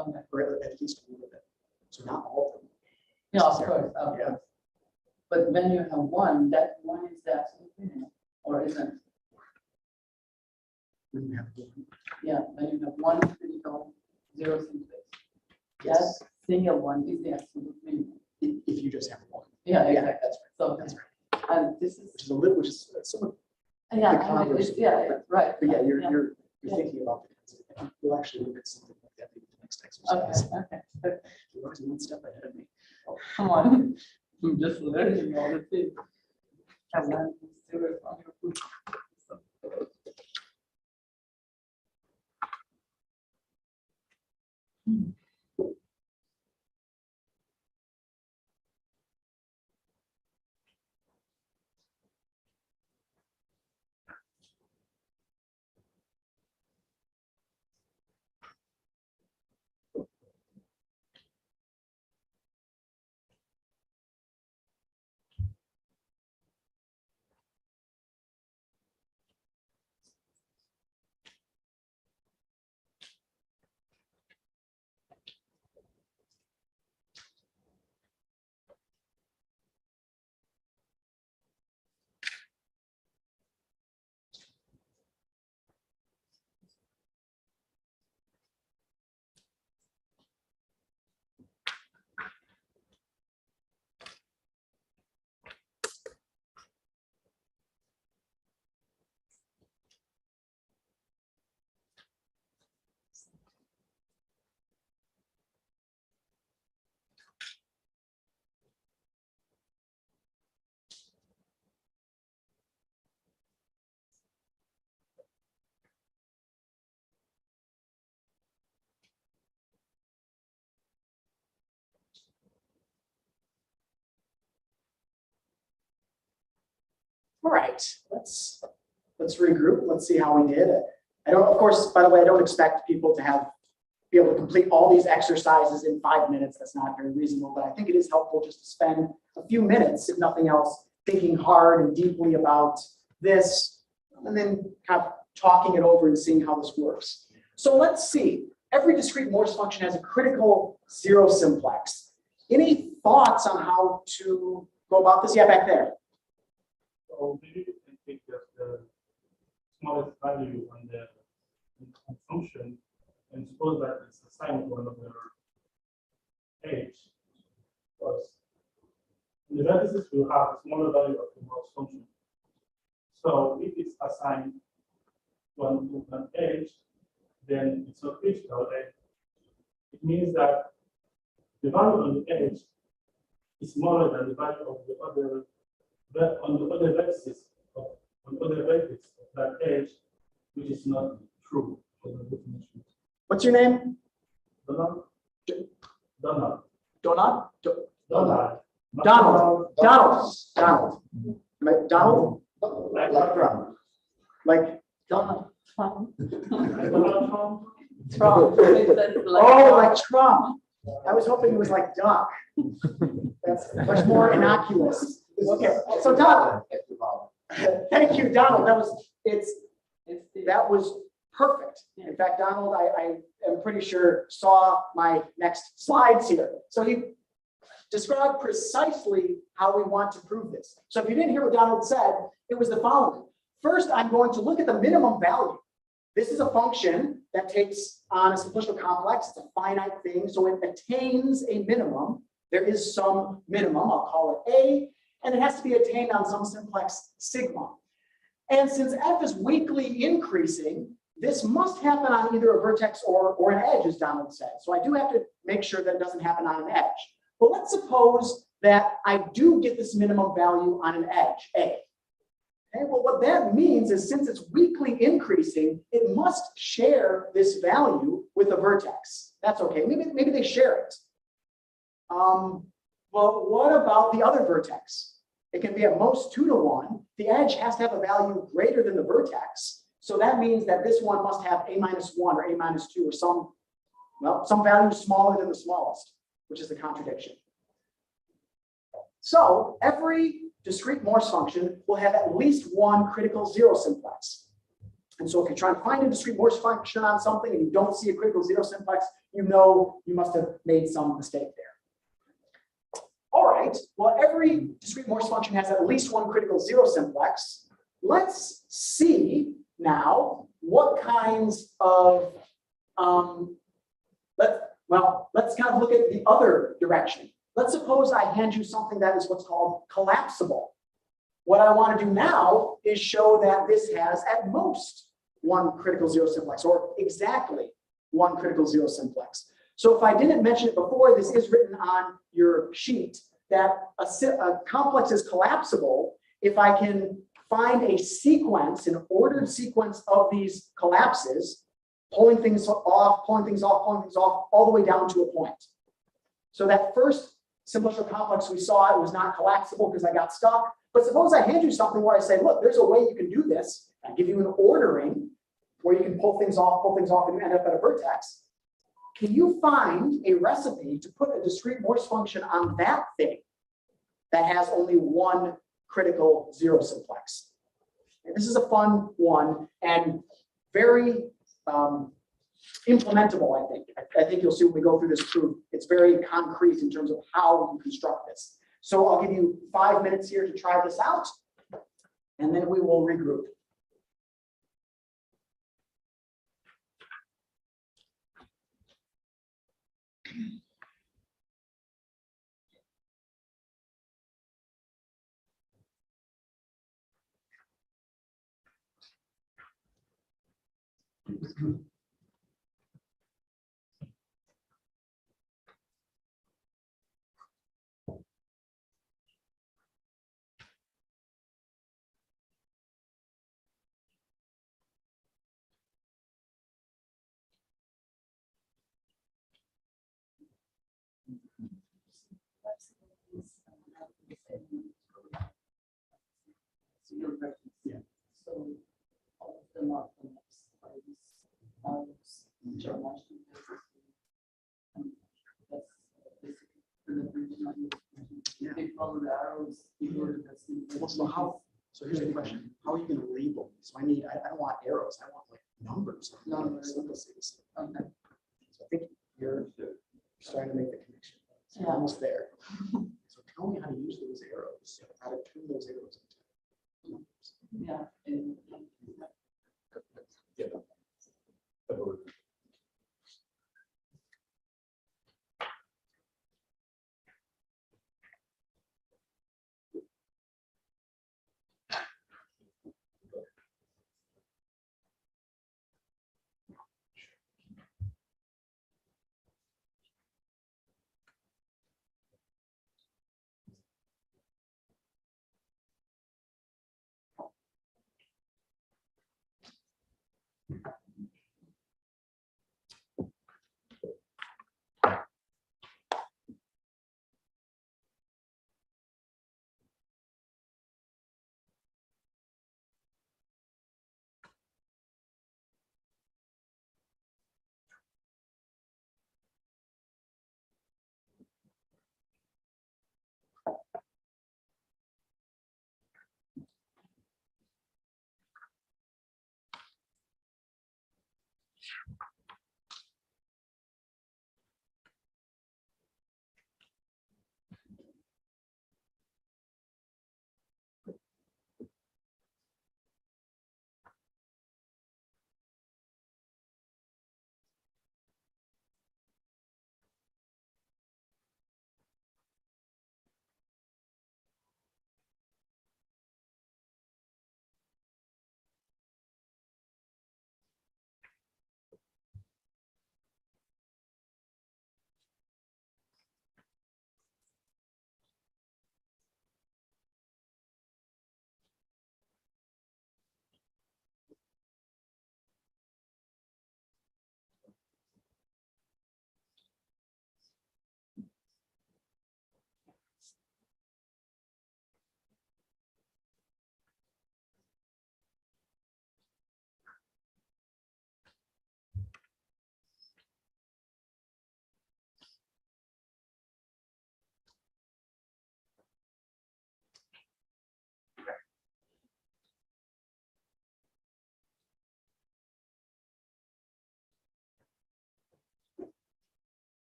Okay. or at least a little bit. So not all of them. Yeah, of course. Of Yeah. course. But when you have one, that one is the absolute minimum, or isn't? When you have one. Yeah, when you have one critical zero simplex, Yes. that single one is the absolute minimum. If you just have one. Yeah, Yeah, exactly. that's right. So That's right. and this is Which is somewhat Yeah, the I mean, converse. right. But yeah, you're Yeah. thinking about the concept. I think we'll actually look at something like that maybe the next Okay, exercise. okay. You're always one step ahead of me. Come on. I'm just learning all the things. I've learned this theory from your book. All right, let's regroup. Let's see how we did. I don't, of course, by the way, I don't expect people to be able to complete all these exercises in 5 minutes. That's not very reasonable, but I think it is helpful just to spend a few minutes, if nothing else, thinking hard and deeply about this, and then kind of talking it over and seeing how this works. So let's see. Every discrete Morse function has a critical zero simplex. Any thoughts on how to go about this? Yeah, back there. So maybe we can take just the smallest value on the function and suppose that it's assigned to another age. Because in the vertices will have a smaller value of the Morse function. So if it's assigned to an age, then it's not critical. It means that the value on the edge is smaller than the value of the other on the other vertices of that edge, which is not true for the definition. What's your name? Donald? Donald? Donald. Donald. Donald. Donald. Like Trump. Like Donald Trump. Donald Trump. Trump. oh, like Trump. I was hoping it was like duck. That's much more innocuous. Okay, so Donald. Thank you, Donald. That was perfect. In fact, Donald, I am pretty sure saw my next slides here. So he described precisely how we want to prove this. So if you didn't hear what Donald said, it was the following. First, I'm going to look at the minimum value. This is a function that takes on a simplicial complex. It's a finite thing, so it attains a minimum. There is some minimum, I'll call it A, and it has to be attained on some simplex sigma. And since f is weakly increasing, this must happen on either a vertex or an edge, as Donald said. So I do have to make sure that it doesn't happen on an edge. But let's suppose that I do get this minimum value on an edge, A. Okay, well, what that means is since it's weakly increasing, it must share this value with a vertex. That's okay. Maybe they share it. Well, what about the other vertex? It can be at most 2 to 1. The edge has to have a value greater than the vertex. So that means that this one must have a minus 1 or a minus 2 or some value smaller than the smallest, which is a contradiction. So every discrete Morse function will have at least one critical zero simplex. And so if you're trying to find a discrete Morse function on something and you don't see a critical zero simplex, you know you must have made some mistake there. All right, well, every discrete Morse function has at least one critical zero simplex. Let's see now what kinds of, let's kind of look at the other direction. Let's suppose I hand you something that is what's called collapsible. What I want to do now is show that this has at most one critical zero simplex, or exactly one critical zero simplex. So if I didn't mention it before, this is written on your sheet, that a complex is collapsible if I can find a sequence, an ordered sequence of these collapses, pulling things off, pulling things off, pulling things off, all the way down to a point. So that first simplicial complex we saw, it was not collapsible because I got stuck. But suppose I hand you something where I say, look, there's a way you can do this. I give you an ordering where you can pull things off, and you end up at a vertex. Can you find a recipe to put a discrete Morse function on that thing that has only one critical zero simplex? And this is a fun one and very implementable, I think. I think you'll see when we go through this proof, it's very concrete in terms of how you construct this. So I'll give you 5 minutes here to try this out, and then we will regroup. Yeah. So all of them are collapsed by these values, which are matched. And that's basically the definition. They follow the arrows in order that's Well, so here's the question: how are you going to label these? So I don't want arrows. I want like numbers. Numbers. Simplices. Okay. So I think you're starting to make the connection. So Yeah. we're almost there. So tell me how to use those arrows. How to turn those arrows into numbers. Yeah. And, Yeah.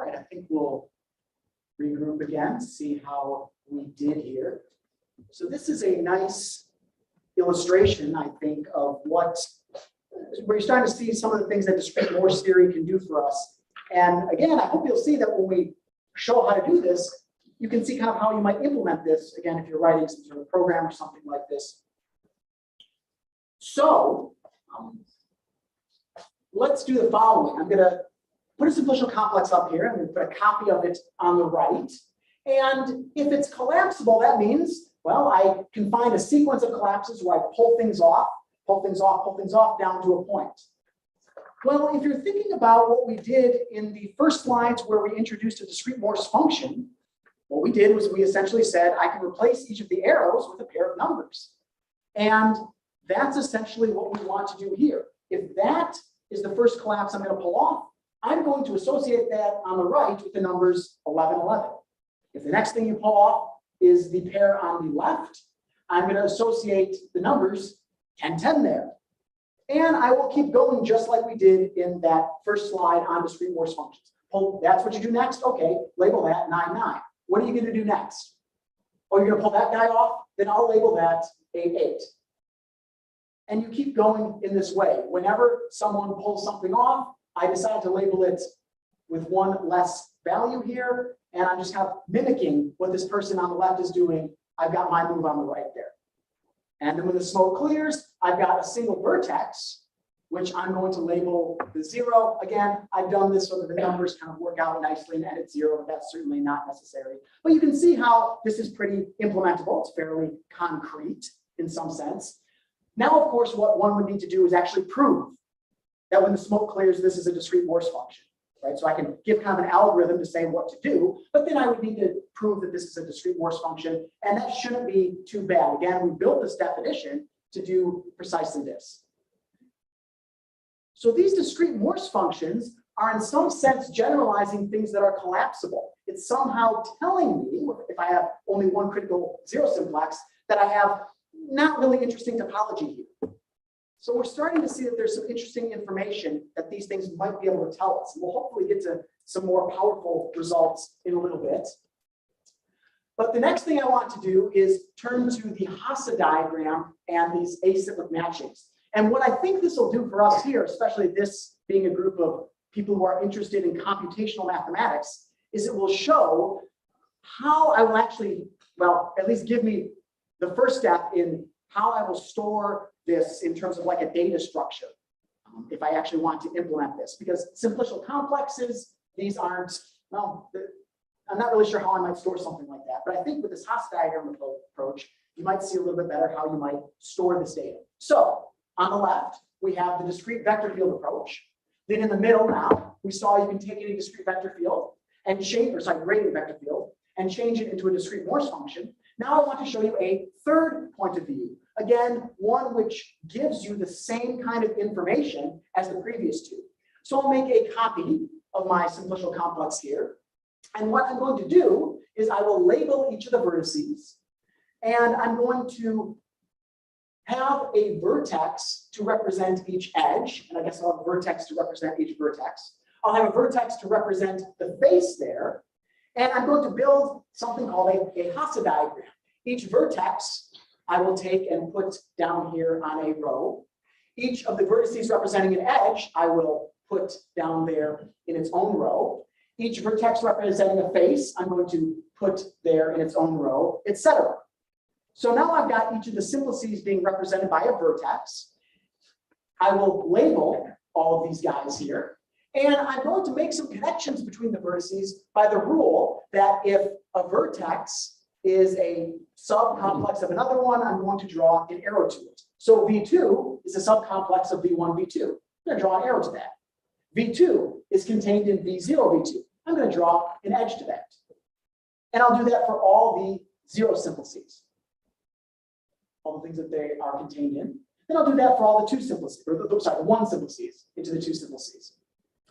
right, I think we'll regroup again, see how we did here. So this is a nice illustration, I think, of where you're starting to see some of the things that discrete Morse theory can do for us. And again, I hope you'll see that when we show how to do this, you can see kind of how you might implement this, again, if you're writing some sort of program or something like this. So let's do the following. I'm going to put a simplicial complex up here. I'm going to put a copy of it on the right. And if it's collapsible, that means, well, I can find a sequence of collapses where I pull things off, pull things off, pull things off down to a point. Well, if you're thinking about what we did in the first slides where we introduced a discrete Morse function, what we did was we essentially said I can replace each of the arrows with a pair of numbers. And that's essentially what we want to do here. If that is the first collapse I'm going to pull off, I'm going to associate that on the right with the numbers 11, 11. If the next thing you pull off is the pair on the left, I'm going to associate the numbers 10, 10 there. And I will keep going just like we did in that first slide on discrete Morse functions. That's what you do next? Okay, label that 9, 9. What are you going to do next? Oh, you're going to pull that guy off? Then I'll label that 8, 8. And you keep going in this way. Whenever someone pulls something off, I decide to label it with one less value here. And I'm just kind of mimicking what this person on the left is doing. I've got my move on the right there. And then when the smoke clears, I've got a single vertex, which I'm going to label the 0. Again, I've done this so that the numbers kind of work out nicely and edit 0, but that's certainly not necessary. But you can see how this is pretty implementable. It's fairly concrete in some sense. Now, of course, what one would need to do is actually prove that when the smoke clears, this is a discrete Morse function, right? So I can give kind of an algorithm to say what to do, but then I would need to prove that this is a discrete Morse function, and that shouldn't be too bad. Again, we built this definition to do precisely this. So these discrete Morse functions are in some sense generalizing things that are collapsible. It's somehow telling me, if I have only one critical zero simplex, that I have not really interesting topology here. So we're starting to see that there's some interesting information that these things might be able to tell us. And we'll hopefully get to some more powerful results in a little bit. But the next thing I want to do is turn to the Hasa diagram and these acyclic matchings. And what I think this will do for us here, especially this being a group of people who are interested in computational mathematics, is it will show how I will actually, well, at least give me the first step in how I will store this in terms of like a data structure, if I actually want to implement this. Because simplicial complexes, these aren't, well, I'm not really sure how I might store something like that. But I think with this Hasa diagram approach, you might see a little bit better how you might store this data. So on the left, we have the discrete vector field approach. Then in the middle now, we saw you can take any discrete vector field and change, or sorry, gradient vector field, and change it into a discrete Morse function. Now I want to show you a third point of view. Again, one which gives you the same kind of information as the previous two. So I'll make a copy of my simplicial complex here. And what I'm going to do is I will label each of the vertices. And I'm going to have a vertex to represent each edge. And I guess I'll have a vertex to represent each vertex. I'll have a vertex to represent the face there. And I'm going to build something called a Hasa diagram. Each vertex I will take and put down here on a row. Each of the vertices representing an edge, I will put down there in its own row. Each vertex representing a face, I'm going to put there in its own row, etc. So now I've got each of the simplices being represented by a vertex. I will label all of these guys here. And I'm going to make some connections between the vertices by the rule that if a vertex is a subcomplex of another one, I'm going to draw an arrow to it. So V2 is a subcomplex of V1, V2. I'm going to draw an arrow to that. V2 is contained in V0, V2. I'm going to draw an edge to that. And I'll do that for all the zero simplices, all the things that they are contained in. Then I'll do that for all the two simplices, or sorry, the one simplices into the two simplices.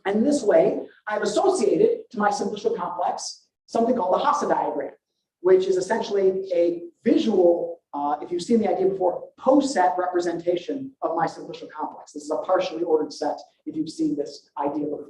And this way, I've associated to my simplicial complex something called the Hasa diagram, which is essentially a visual, if you've seen the idea before, poset representation of my simplicial complex. This is a partially ordered set if you've seen this idea before.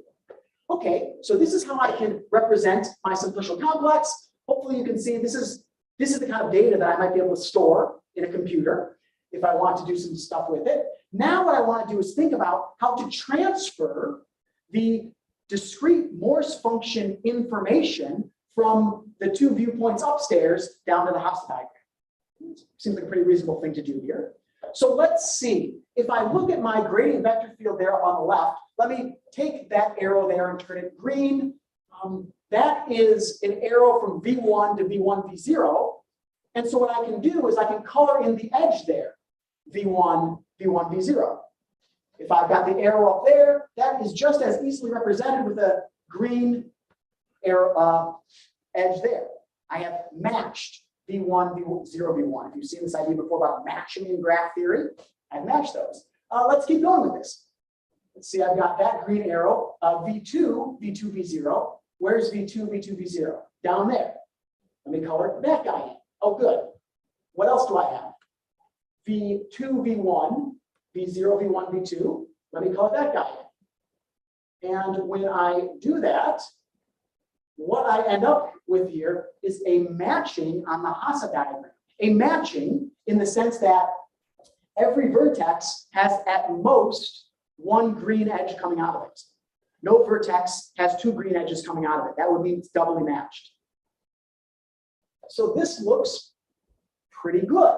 Okay, so this is how I can represent my simplicial complex. Hopefully you can see this is the kind of data that I might be able to store in a computer if I want to do some stuff with it. Now what I want to do is think about how to transfer the discrete Morse function information from the two viewpoints upstairs down to the Hasa diagram. Seems like a pretty reasonable thing to do here. So let's see. If I look at my gradient vector field there up on the left, let me take that arrow there and turn it green. That is an arrow from V1 to V1, V0. And so what I can do is I can color in the edge there, V1, V1, V0. If I've got the arrow up there, that is just as easily represented with a green arrow edge there. I have matched V1, V0, V1. If you've seen this idea before about matching in graph theory, I've matched those. Let's keep going with this. Let's see, I've got that green arrow, V2, V2, V0. Where's V2, V2, V0? Down there. Let me color that guy in. Oh, good. What else do I have? V2, V1, V0, V1, V2. Let me color that guy in. And when I do that, what I end up with here is a matching on the Hasa diagram. A matching in the sense that every vertex has at most one green edge coming out of it. No vertex has two green edges coming out of it. That would mean it's doubly matched. So this looks pretty good.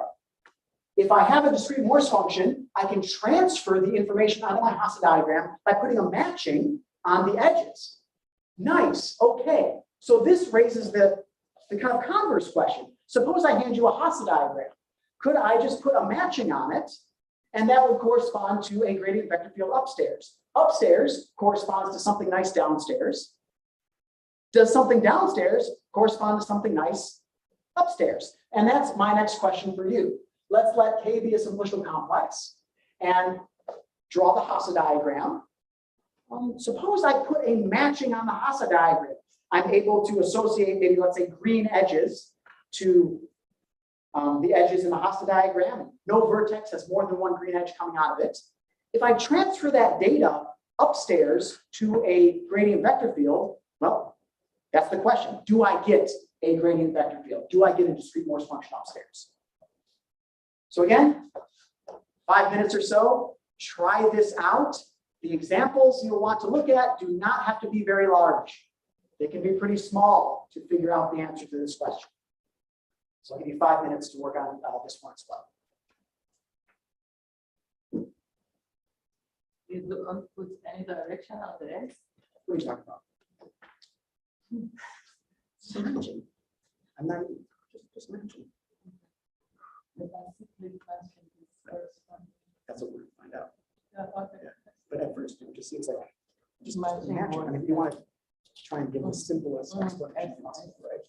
If I have a discrete Morse function, I can transfer the information onto my Hasa diagram by putting a matching on the edges. Nice, okay. So this raises the kind of converse question. Suppose I hand you a Hasa diagram. Could I just put a matching on it? And that would correspond to a gradient vector field upstairs. Upstairs corresponds to something nice downstairs. Does something downstairs correspond to something nice upstairs? And that's my next question for you. Let's let K be a simplicial complex and draw the Hasa diagram. Suppose I put a matching on the Hasa diagram. I'm able to associate maybe, let's say, green edges to the edges in the Hasa diagram. No vertex has more than one green edge coming out of it. If I transfer that data upstairs to a gradient vector field, well, that's the question. Do I get a gradient vector field? Do I get a discrete Morse function upstairs? So again, 5 minutes or so, try this out. The examples you'll want to look at do not have to be very large. They can be pretty small to figure out the answer to this question. So I'll give you 5 minutes to work on this one as well. You don't put any direction on the X. What are you talking about? Just matching. I'm not just matching. The acyclic function is first one. That's what we're going to find out. Yeah, okay. But at first, it just seems like just Matching matching. I mean, you want to try and give the simplest Mm. explanation possible, right?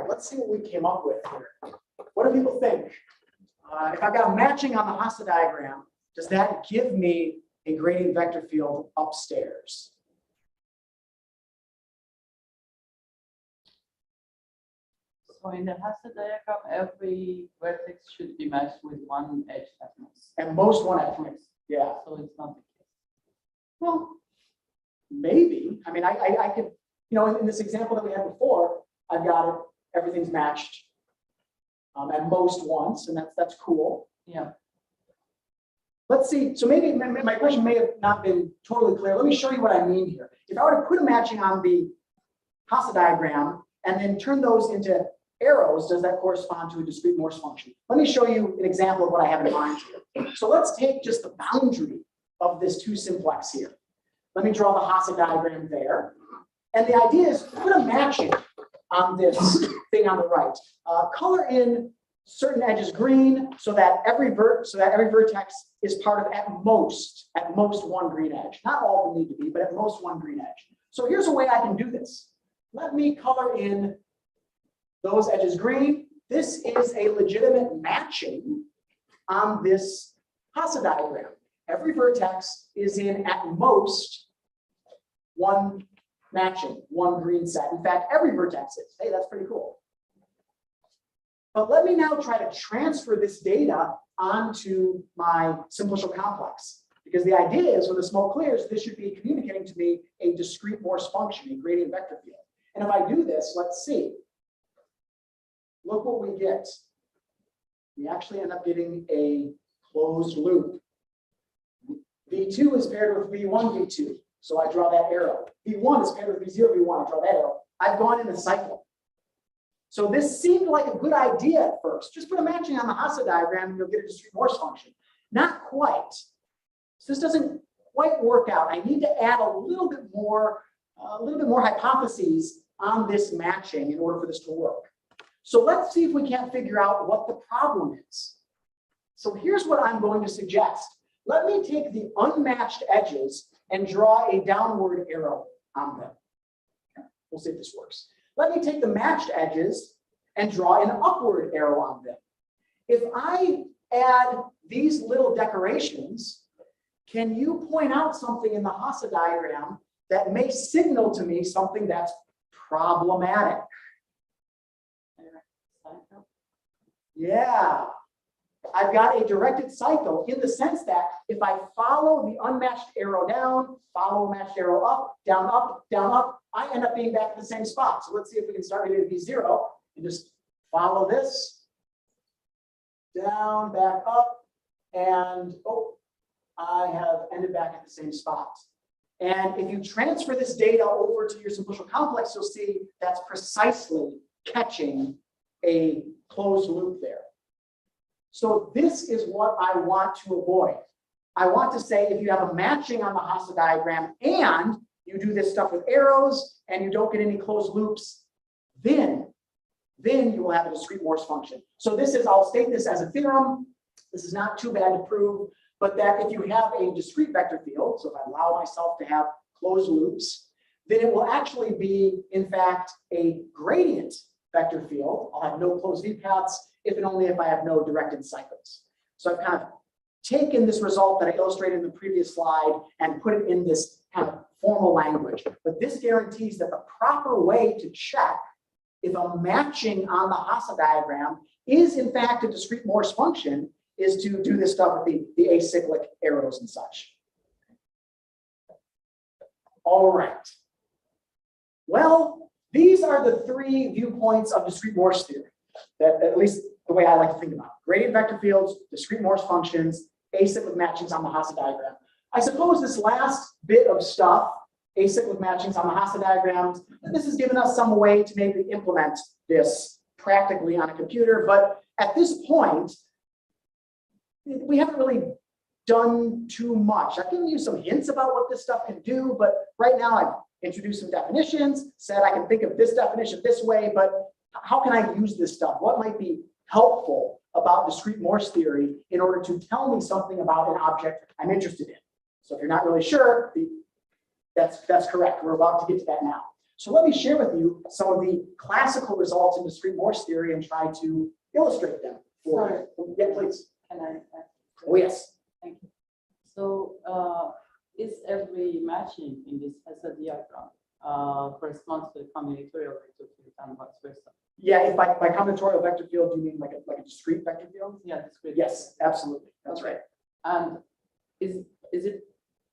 right, let's see what we came up with here. What do people think? If I've got a matching on the Hasa diagram, does that give me a gradient vector field upstairs? So in the Hasse diagram, every vertex should be matched with one edge at most. At most one edge, yeah. So it's not the case. Well, maybe. I mean, I could, you know, in this example that we had before, I've got it, everything's matched at most once, and that's cool. Yeah. Let's see. So maybe my question may have not been totally clear. Let me show you what I mean here. If I were to put a matching on the Hasa diagram and then turn those into arrows, does that correspond to a discrete Morse function? Let me show you an example of what I have in mind here. So let's take just the boundary of this 2 simplex here. Let me draw the Hasa diagram there. And the idea is put a matching on this thing on the right. Color in certain edges green so that every vertex is part of at most one green edge. Not all of them need to be, but at most one green edge. So here's a way I can do this. Let me color in those edges green. This is a legitimate matching on this Hasa diagram. Every vertex is in at most one matching, one green set. In fact, every vertex is. Hey, that's pretty cool. But let me now try to transfer this data onto my simplicial complex. Because the idea is when the smoke clears, this should be communicating to me a discrete Morse function, a gradient vector field. And if I do this, let's see. Look what we get. We actually end up getting a closed loop. V2 is paired with V1, V2. So I draw that arrow. V1 is paired with V0, V1. I draw that arrow. I've gone in a cycle. So this seemed like a good idea at first. Just put a matching on the Hasa diagram and you'll get a discrete Morse function. Not quite. So this doesn't quite work out. I need to add a little bit more hypotheses on this matching in order for this to work. So let's see if we can't figure out what the problem is. So here's what I'm going to suggest. Let me take the unmatched edges and draw a downward arrow on them. We'll see if this works. Let me take the matched edges and draw an upward arrow on them. If I add these little decorations, can you point out something in the Hasa diagram that may signal to me something that's problematic? Yeah, I've got a directed cycle in the sense that if I follow the unmatched arrow down, follow a matched arrow up, down, up, I end up being back at the same spot. So let's see if we can start it at V0 and just follow this down, back up, and I have ended back at the same spot. And if you transfer this data over to your simplicial complex, you'll see that's precisely catching a closed loop there. So this is what I want to avoid. I want to say if you have a matching on the Hasa diagram and you do this stuff with arrows and you don't get any closed loops, then you will have a discrete Morse function. So this is, I'll state this as a theorem. This is not too bad to prove, but that if you have a discrete vector field, so if I allow myself to have closed loops, then it will actually be, in fact, a gradient vector field. I'll have no closed V paths if and only if I have no directed cycles. So I've kind of taken this result that I illustrated in the previous slide and put it in this kind of formal language. But this guarantees that the proper way to check if a matching on the Hasa diagram is in fact a discrete Morse function is to do this stuff with the acyclic arrows and such. All right. Well, these are the 3 viewpoints of discrete Morse theory, that at least the way I like to think about it. Gradient vector fields, discrete Morse functions, acyclic matchings on the Hasa diagram. I suppose this last bit of stuff, acyclic matchings on the Hasa diagrams, this has given us some way to maybe implement this practically on a computer, but at this point, we haven't really done too much. I've given you some hints about what this stuff can do, but right now I've introduced some definitions, said I can think of this definition this way, but how can I use this stuff? What might be helpful about discrete Morse theory in order to tell me something about an object I'm interested in? So if you're not really sure, that's correct. We're about to get to that now. So let me share with you some of the classical results in discrete Morse theory and try to illustrate them for you. Yeah, please. Can I? Oh, yes. Thank you. So, is every matching in this Hasa diagram corresponds to a combinatorial vector field and vice versa? Yeah, if by combinatorial vector field, do you mean like a discrete vector field? Yeah, discrete. Yes, absolutely. That's right. And is it?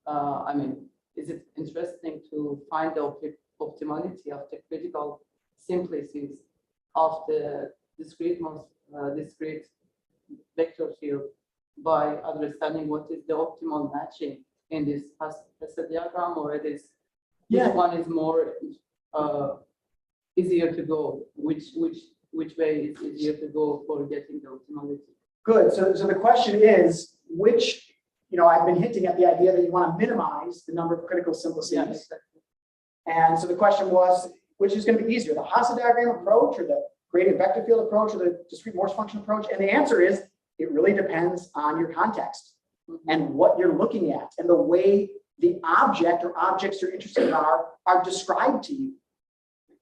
I mean, is it interesting to find the optimality of the critical simplices of the discrete vector field by understanding what is the optimal matching in this Hasa diagram, or it is which one is more easier to go? Which way is easier to go for getting the optimality? Good. So the question is, which, I've been hinting at the idea that you want to minimize the number of critical simplices. Yeah, exactly. And so the question was, which is going to be easier, the Hasa diagram approach or the gradient vector field approach or the discrete Morse function approach? And the answer is, it really depends on your context and what you're looking at and the way the object or objects you're interested in are described to you.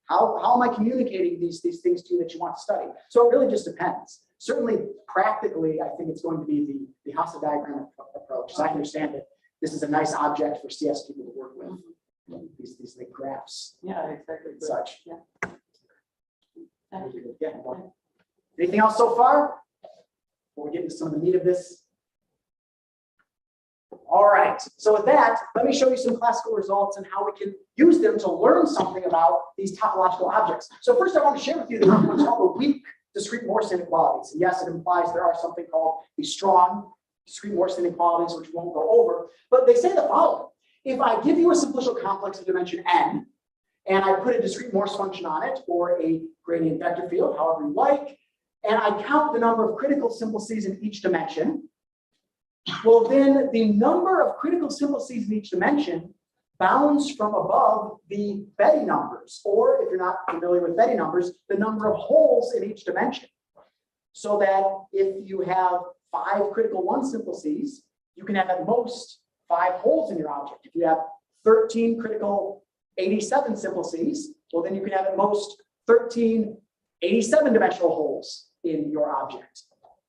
How am I communicating these things to you that you want to study? So it really just depends. Certainly, practically, I think it's going to be the Hasa diagram approach. As I understand it, this is a nice object for CS people to work with. These like graphs. Yeah, exactly. And such. Yeah. Thank you. Yeah. Anything else so far? Before we get into some of the meat of this. All right. So with that, let me show you some classical results and how we can use them to learn something about these topological objects. So first, I want to share with you what's called the weak discrete Morse inequalities. And yes, it implies there are something called the strong discrete Morse inequalities, which we won't go over. But they say the following. If I give you a simplicial complex of dimension n, and I put a discrete Morse function on it, or a gradient vector field, however you like, and I count the number of critical simplices in each dimension, well, then the number of critical simplices in each dimension bounds from above the Betti numbers, or if you're not familiar with Betti numbers, the number of holes in each dimension. So that if you have 5 critical 1 simplices, you can have at most 5 holes in your object. If you have 13 critical 87 simplices, well, then you can have at most 13 87-dimensional holes in your object.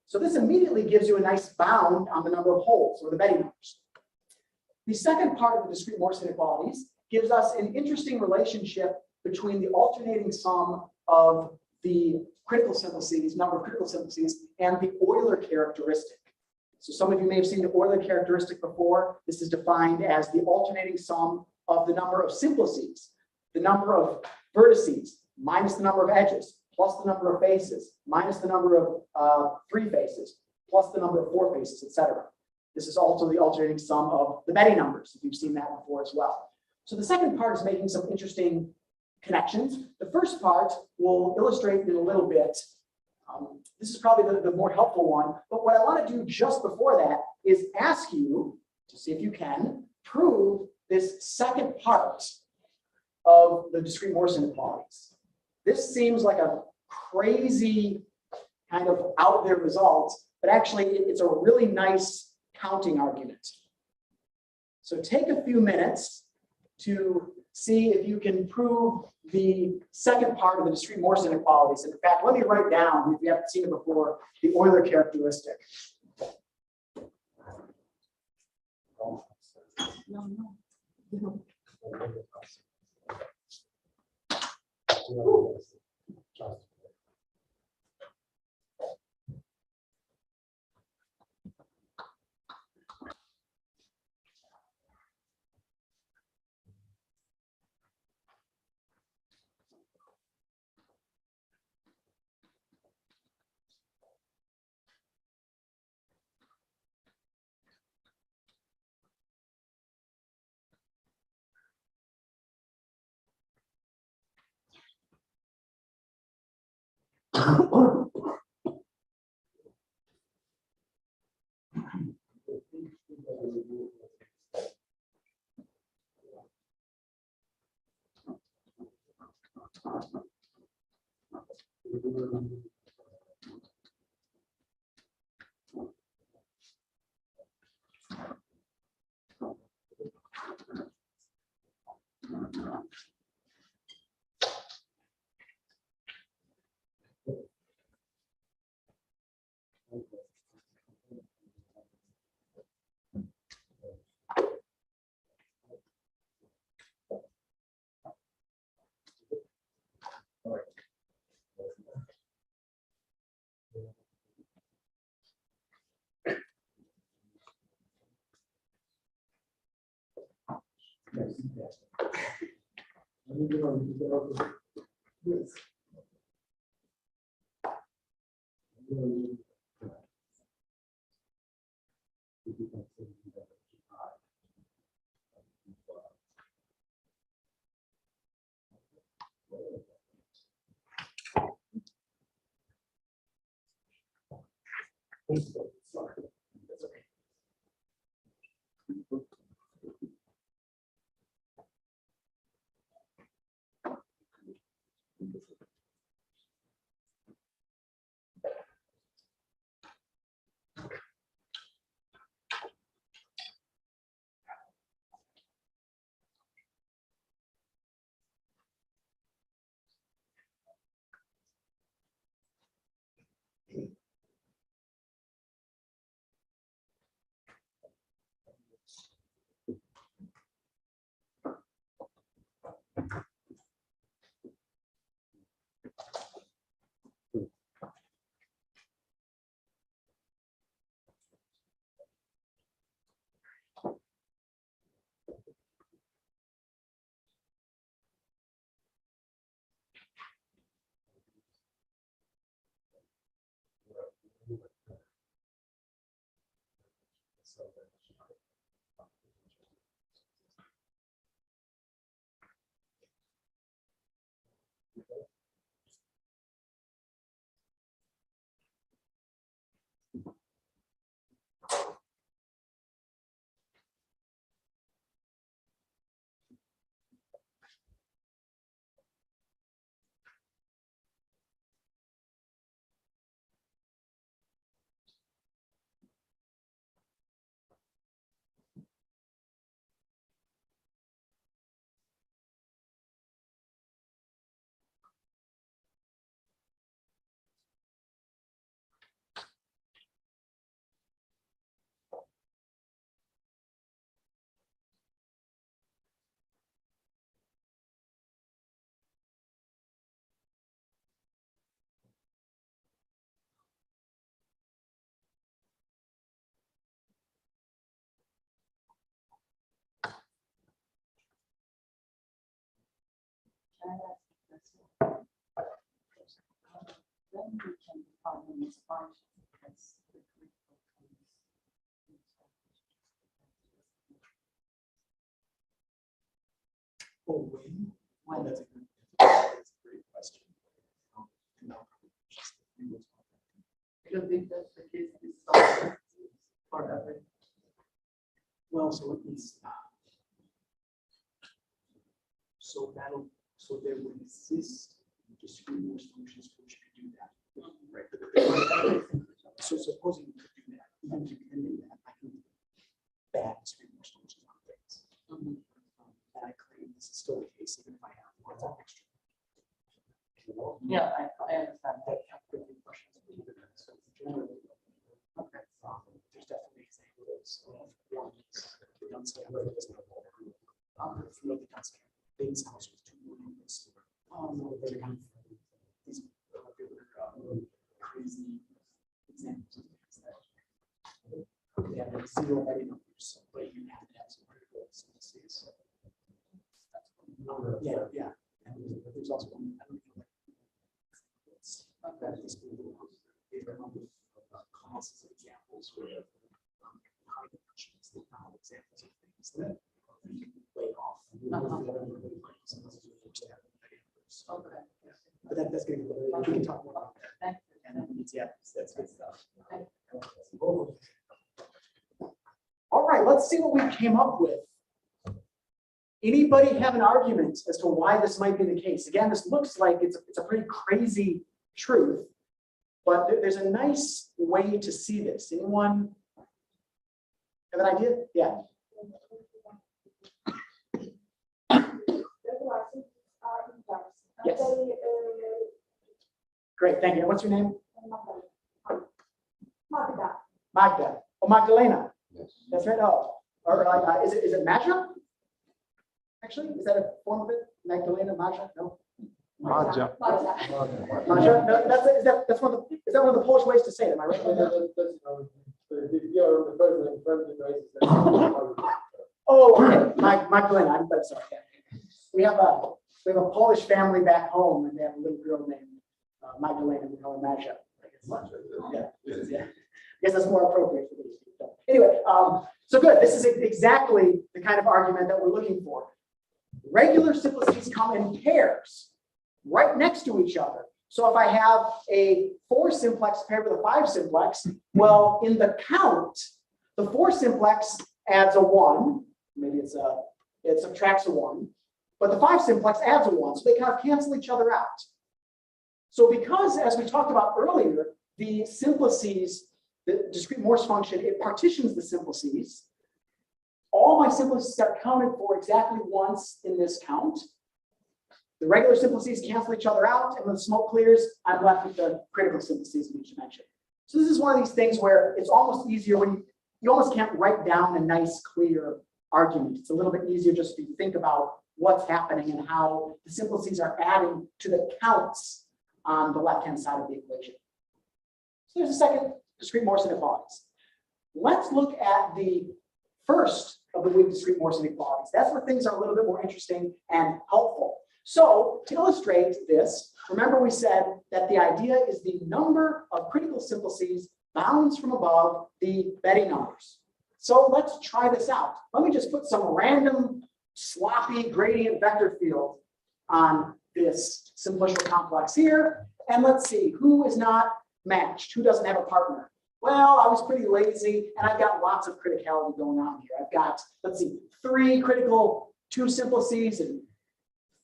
So this immediately gives you a nice bound on the number of holes, or the Betti numbers. The second part of the discrete Morse inequalities gives us an interesting relationship between the alternating sum of the critical simplices, number of critical simplices, and the Euler characteristic. So some of you may have seen the Euler characteristic before. This is defined as the alternating sum of the number of simplices, the number of vertices, minus the number of edges, plus the number of faces, minus the number of 3 faces, plus the number of 4 faces, etc. This is also the alternating sum of the Betti numbers, if you've seen that before as well. So the second part is making some interesting connections. The first part will illustrate in a little bit. This is probably the more helpful one, but what I want to do just before that is ask you to see if you can prove this second part of the discrete Morse inequalities. This seems like a crazy kind of out there result, but actually it's a really nice counting argument. So take a few minutes to see if you can prove the second part of the discrete Morse inequalities. And in fact, let me write down, if you haven't seen it before, the Euler characteristic. Yes. Can I ask a question? Then we can define these functions as the critical points. Oh, when? When That's a great question. And I'll probably just because if that's the case, this solves for every. well, so let me stop. So there would exist discrete Morse functions which could do that, right? So supposing you could do that, even depending that I can bad discrete Morse functions on things. And I claim this is still the case even if I have lots of extra. Yeah, I understand. That have good questions. So generally, Okay. there's definitely examples of ones the Dunsky Big's house with 2 more units. They're kind of these popular crazy examples of things that they have like 0 heavy numbers, but you have to have some critical syntheses. Yeah. And there's also one I don't know. That is classes of examples where high functions that are examples of things that you can play off. Okay. But that's good. We can talk more about that. Thank you. Yeah, that's good stuff. Okay. All right, let's see what we came up with. Anybody have an argument as to why this might be the case? Again, this looks like it's a pretty crazy truth, but there's a nice way to see this. Anyone have an idea? Yeah. Yes. Great, thank you. What's your name? Magda. Oh, Magdalena. Yes. That's right. Oh, or is it Maja? Actually, is that a form of it? Magdalena, Maja? No. Maja. Maja. No, that's one of the. Is that one of the Polish ways to say it? Am I right? Oh, okay. Magdalena. I'm sorry. We have We have a Polish family back home, and they have a little girl named Magdalena Michaela. Yeah. I guess that's more appropriate for these people. Anyway, so good. This is exactly the kind of argument that we're looking for. Regular simplices come in pairs right next to each other. So if I have a 4 simplex paired with a 5 simplex, well, in the count, the 4 simplex adds a 1. Maybe it subtracts a 1. But the 5 simplex adds a 1. So they kind of cancel each other out. So because, as we talked about earlier, the simplices, the discrete Morse function, it partitions the simplices. All my simplices are counted for exactly once in this count. The regular simplices cancel each other out, and when the smoke clears, I'm left with the critical simplices in each dimension. So this is one of these things where it's almost easier when you almost can't write down a nice, clear argument. It's a little bit easier just to think about what's happening and how the simplices are adding to the counts on the left-hand side of the equation. So there's a second discrete Morse inequalities. Let's look at the first of the weak discrete Morse inequalities. That's where things are a little bit more interesting and helpful. So to illustrate this, remember we said that the idea is the number of critical simplices bounds from above the Betti numbers. So let's try this out. Let me just put some random sloppy gradient vector field on this simplicial complex here. And let's see who is not matched, who doesn't have a partner. Well, I was pretty lazy and I've got lots of criticality going on here. I've got, let's see, 3 critical 2 simplices and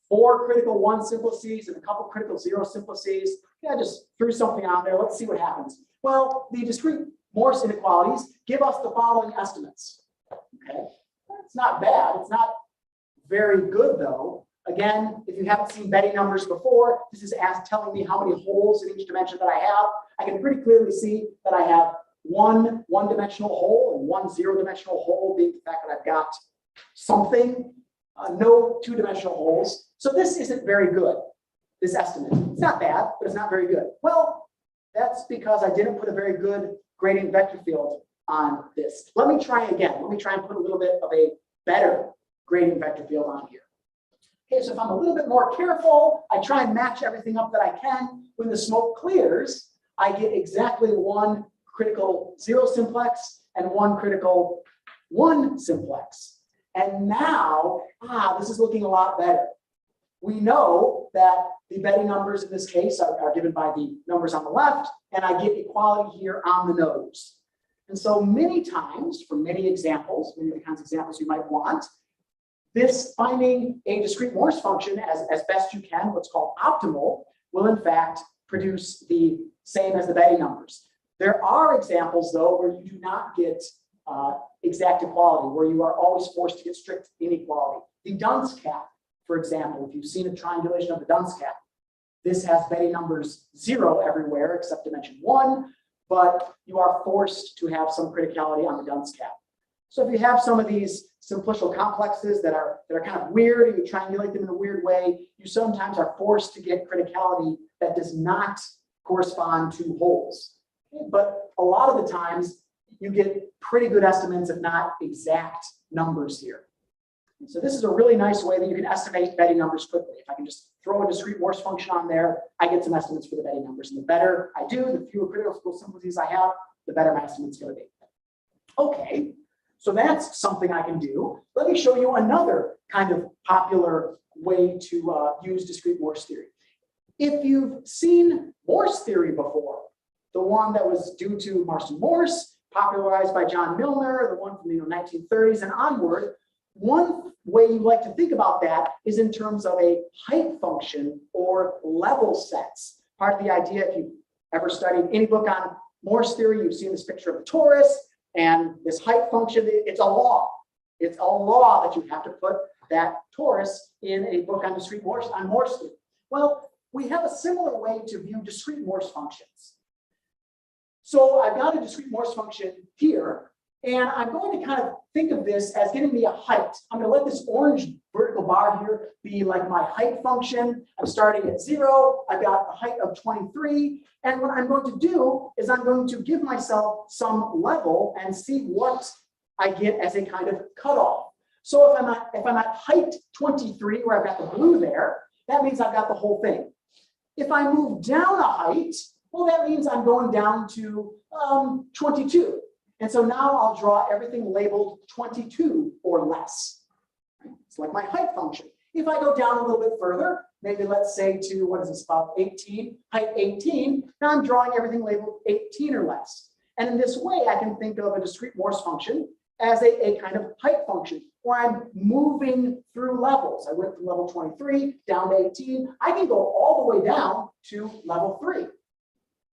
4 critical 1 simplices and a couple critical 0 simplices. Yeah, I just threw something on there. Let's see what happens. Well, the discrete Morse inequalities give us the following estimates. Okay, it's not bad. It's not very good though. Again, if you haven't seen Betti numbers before, this is telling me how many holes in each dimension that I have. I can pretty clearly see that I have one one-dimensional hole and 1 0-dimensional hole, being the fact that I've got something, no 2-dimensional holes. So this isn't very good, this estimate. It's not bad, but it's not very good. Well, that's because I didn't put a very good gradient vector field on this. Let me try again. Let me try and put a little bit of a better gradient vector field on here. Okay, so if I'm a little bit more careful, I try and match everything up that I can. When the smoke clears, I get exactly 1 critical 0 simplex and 1 critical 1 simplex. And now, this is looking a lot better. We know that the Betti numbers in this case are given by the numbers on the left, and I get equality here on the nose. And so many times, for many examples, many of the kinds of examples you might want, this finding a discrete Morse function as best you can, what's called optimal, will in fact produce the same as the Betti numbers. There are examples, though, where you do not get exact equality, where you are always forced to get strict inequality. The Dunce cap, for example, if you've seen a triangulation of the Dunce cap, this has Betti numbers 0 everywhere except dimension 1, but you are forced to have some criticality on the Dunce cap. So if you have some of these simplicial complexes that are kind of weird and you triangulate them in a weird way, you sometimes are forced to get criticality that does not correspond to holes. But a lot of the times you get pretty good estimates, if not exact numbers here. So this is a really nice way that you can estimate Betti numbers quickly. If I can just throw a discrete Morse function on there, I get some estimates for the Betti numbers. And the better I do, the fewer critical simplices I have, the better my estimate's going to be. Okay, so that's something I can do. Let me show you another kind of popular way to use discrete Morse theory. If you've seen Morse theory before, the one that was due to Marston Morse, popularized by John Milner, the one from the 1930s and onward, one way you like to think about that is in terms of a height function or level sets. Part of the idea, if you've ever studied any book on Morse theory, you've seen this picture of a torus and this height function. It's a law. It's a law that you have to put that torus in a book on discrete Morse, on Morse theory. Well, we have a similar way to view discrete Morse functions. So I've got a discrete Morse function here, and I'm going to kind of think of this as giving me a height. I'm going to let this orange vertical bar here be like my height function. I'm starting at 0. I've got a height of 23. And what I'm going to do is I'm going to give myself some level and see what I get as a kind of cutoff. So if I'm at height 23, where I've got the blue there, that means I've got the whole thing. If I move down a height, well, that means I'm going down to 22. And so now I'll draw everything labeled 22 or less. It's like my height function. If I go down a little bit further, maybe let's say to, what is this, about 18, height 18, now I'm drawing everything labeled 18 or less. And in this way, I can think of a discrete Morse function as a kind of height function, where I'm moving through levels. I went from level 23 down to 18. I can go all the way down to level 3.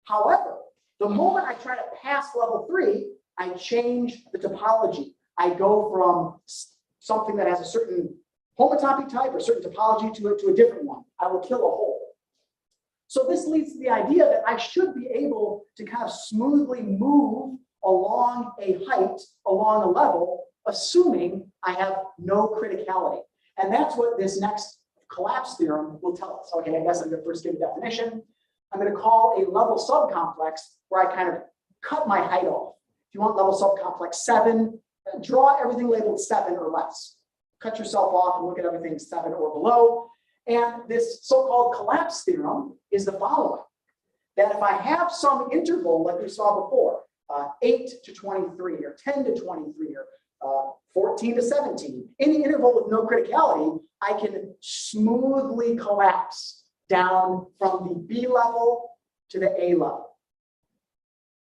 However, the moment I try to pass level 3, I change the topology. I go from something that has a certain homotopy type or certain topology to a different one. I will kill a hole. So this leads to the idea that I should be able to kind of smoothly move along a height, along a level, assuming I have no criticality. And that's what this next collapse theorem will tell us. Okay, I guess I'm going to first give a definition. I'm going to call a level subcomplex where I kind of cut my height off. If you want level subcomplex 7, draw everything labeled 7 or less. Cut yourself off and look at everything 7 or below. And this so-called collapse theorem is the following: that if I have some interval like we saw before, 8 to 23 or 10 to 23 or 14 to 17, any interval with no criticality, I can smoothly collapse down from the B level to the A level.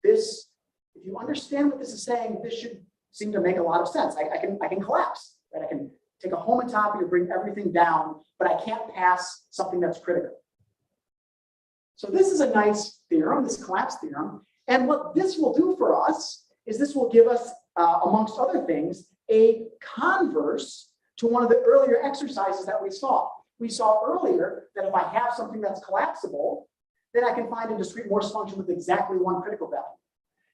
This, if you understand what this is saying, this should seem to make a lot of sense. I can collapse, right? I can take a homotopy or bring everything down, but I can't pass something that's critical. So this is a nice theorem, this collapse theorem. And what this will do for us is this will give us, amongst other things, a converse to one of the earlier exercises that we saw. We saw earlier that if I have something that's collapsible, then I can find a discrete Morse function with exactly one critical value.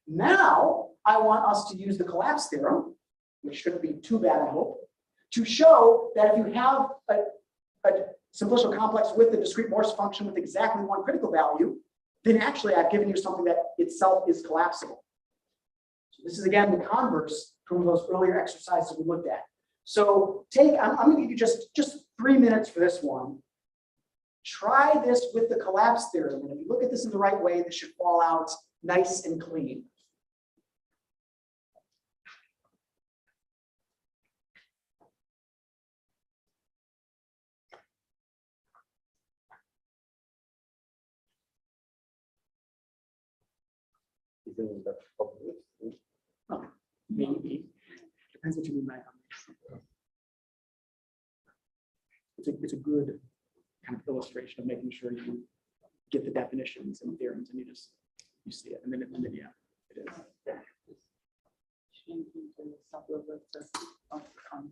Now, I want us to use the collapse theorem, which shouldn't be too bad, I hope, to show that if you have a simplicial complex with a discrete Morse function with exactly one critical value, then actually I've given you something that itself is collapsible. So this is again the converse from those earlier exercises we looked at. So I'm going to give you just 3 minutes for this one. Try this with the collapse theorem, and if you look at this in the right way, this should fall out nice and clean. Oh, maybe. Depends what you mean by that. It's a good kind of illustration of making sure you get the definitions and theorems and you see it. And then yeah, it is. Changing the sublevel of the content.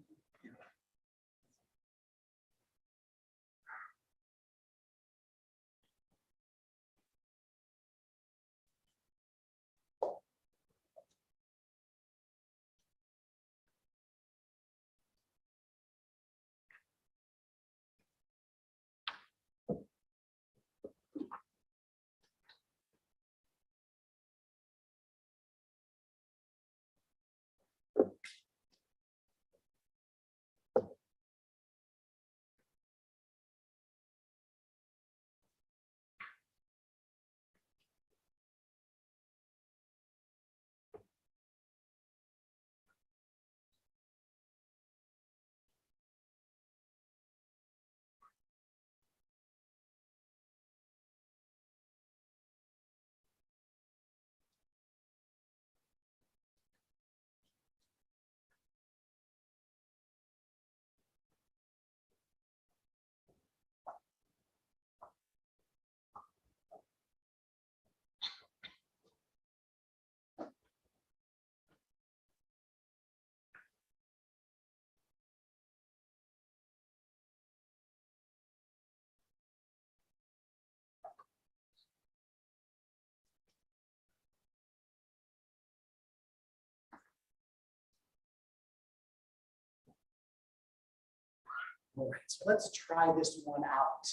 All right, so let's try this one out.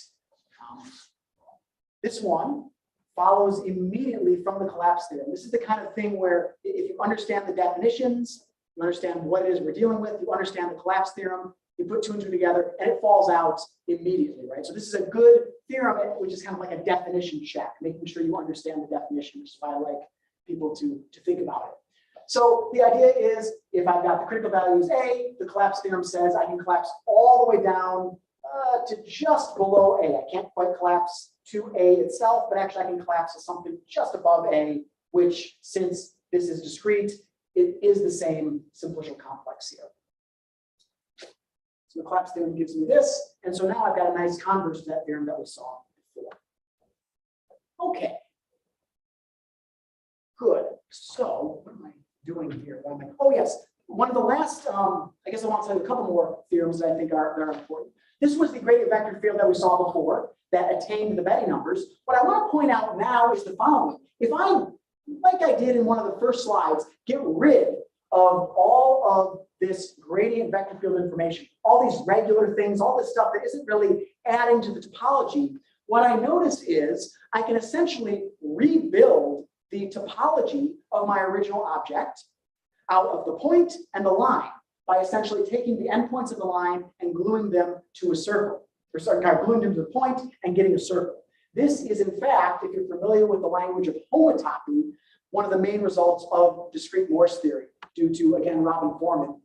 This one follows immediately from the collapse theorem. This is the kind of thing where if you understand the definitions, you understand what it is we're dealing with, you understand the collapse theorem, You put 2 and 2 together, and it falls out immediately, right? So this is a good theorem, which is kind of like a definition check, making sure you understand the definition, which is why I like people to think about it. So the idea is, if I've got the critical values A, the collapse theorem says I can collapse all the way down to just below A. I can't quite collapse to A itself, but actually I can collapse to something just above A, which, since this is discrete, it is the same simplicial complex here. So the collapse theorem gives me this, and so now I've got a nice converse to that theorem that we saw before. Okay. Good. So what am I doing here? Oh yes, one of the last, I guess I want to tell you a couple more theorems that I think are important. This was the gradient vector field that we saw before that attained the Betti numbers. What I want to point out now is the following. If I, like I did in one of the first slides, get rid of all of this gradient vector field information, all these regular things, all this stuff that isn't really adding to the topology, what I notice is I can essentially rebuild the topology of my original object out of the point and the line by essentially taking the endpoints of the line and gluing them to a circle, or sorry, gluing them to the point and getting a circle. This is, in fact, if you're familiar with the language of homotopy, one of the main results of discrete Morse theory, due to, again, Robin Forman,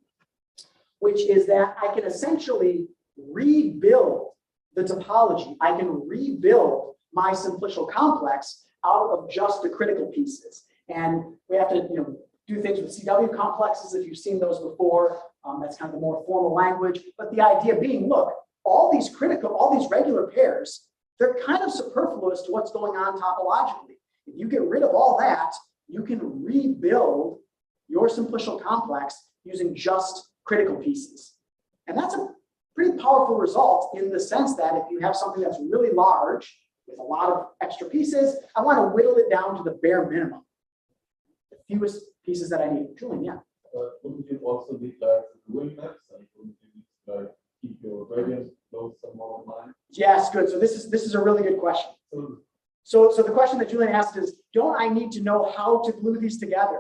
which is that I can essentially rebuild the topology. I can rebuild my simplicial complex out of just the critical pieces. And we have to, do things with CW complexes if you've seen those before. That's kind of the more formal language. But the idea being, look, all these regular pairs, they're kind of superfluous to what's going on topologically. If you get rid of all that, you can rebuild your simplicial complex using just critical pieces. And that's a pretty powerful result in the sense that if you have something that's really large with a lot of extra pieces, I want to whittle it down to the bare minimum, the fewest pieces that I need. Julian, yeah. Wouldn't you also need like gluing maps, and wouldn't you need to like keep your gradient close somewhere online? Yes, good. So this is a really good question. So the question that Julian asked is, don't I need to know how to glue these together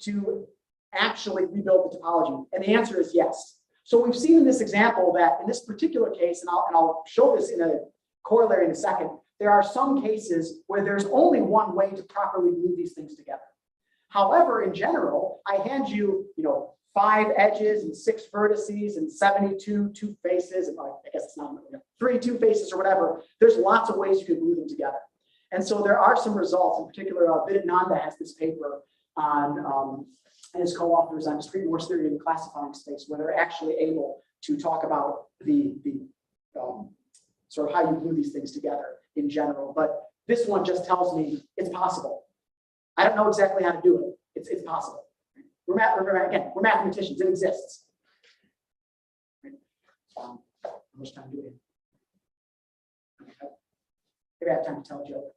to actually rebuild the topology? And the answer is yes. So we've seen in this example that in this particular case, and I'll show this in a corollary in a second, there are some cases where there's only one way to properly glue these things together. However, in general, I hand you, 5 edges and 6 vertices and 72 two faces, and I guess it's not 3 two faces or whatever. There's lots of ways you can glue them together. And so there are some results. In particular, Vidyananda has this paper on, and his co-authors on discrete Morse theory in the classifying space, where they're actually able to talk about the sort of how you glue these things together in general. But this one just tells me it's possible. I don't know exactly how to do it. It's possible. We're mathematicians. It exists. How much time do we have? Maybe I have time to tell a joke.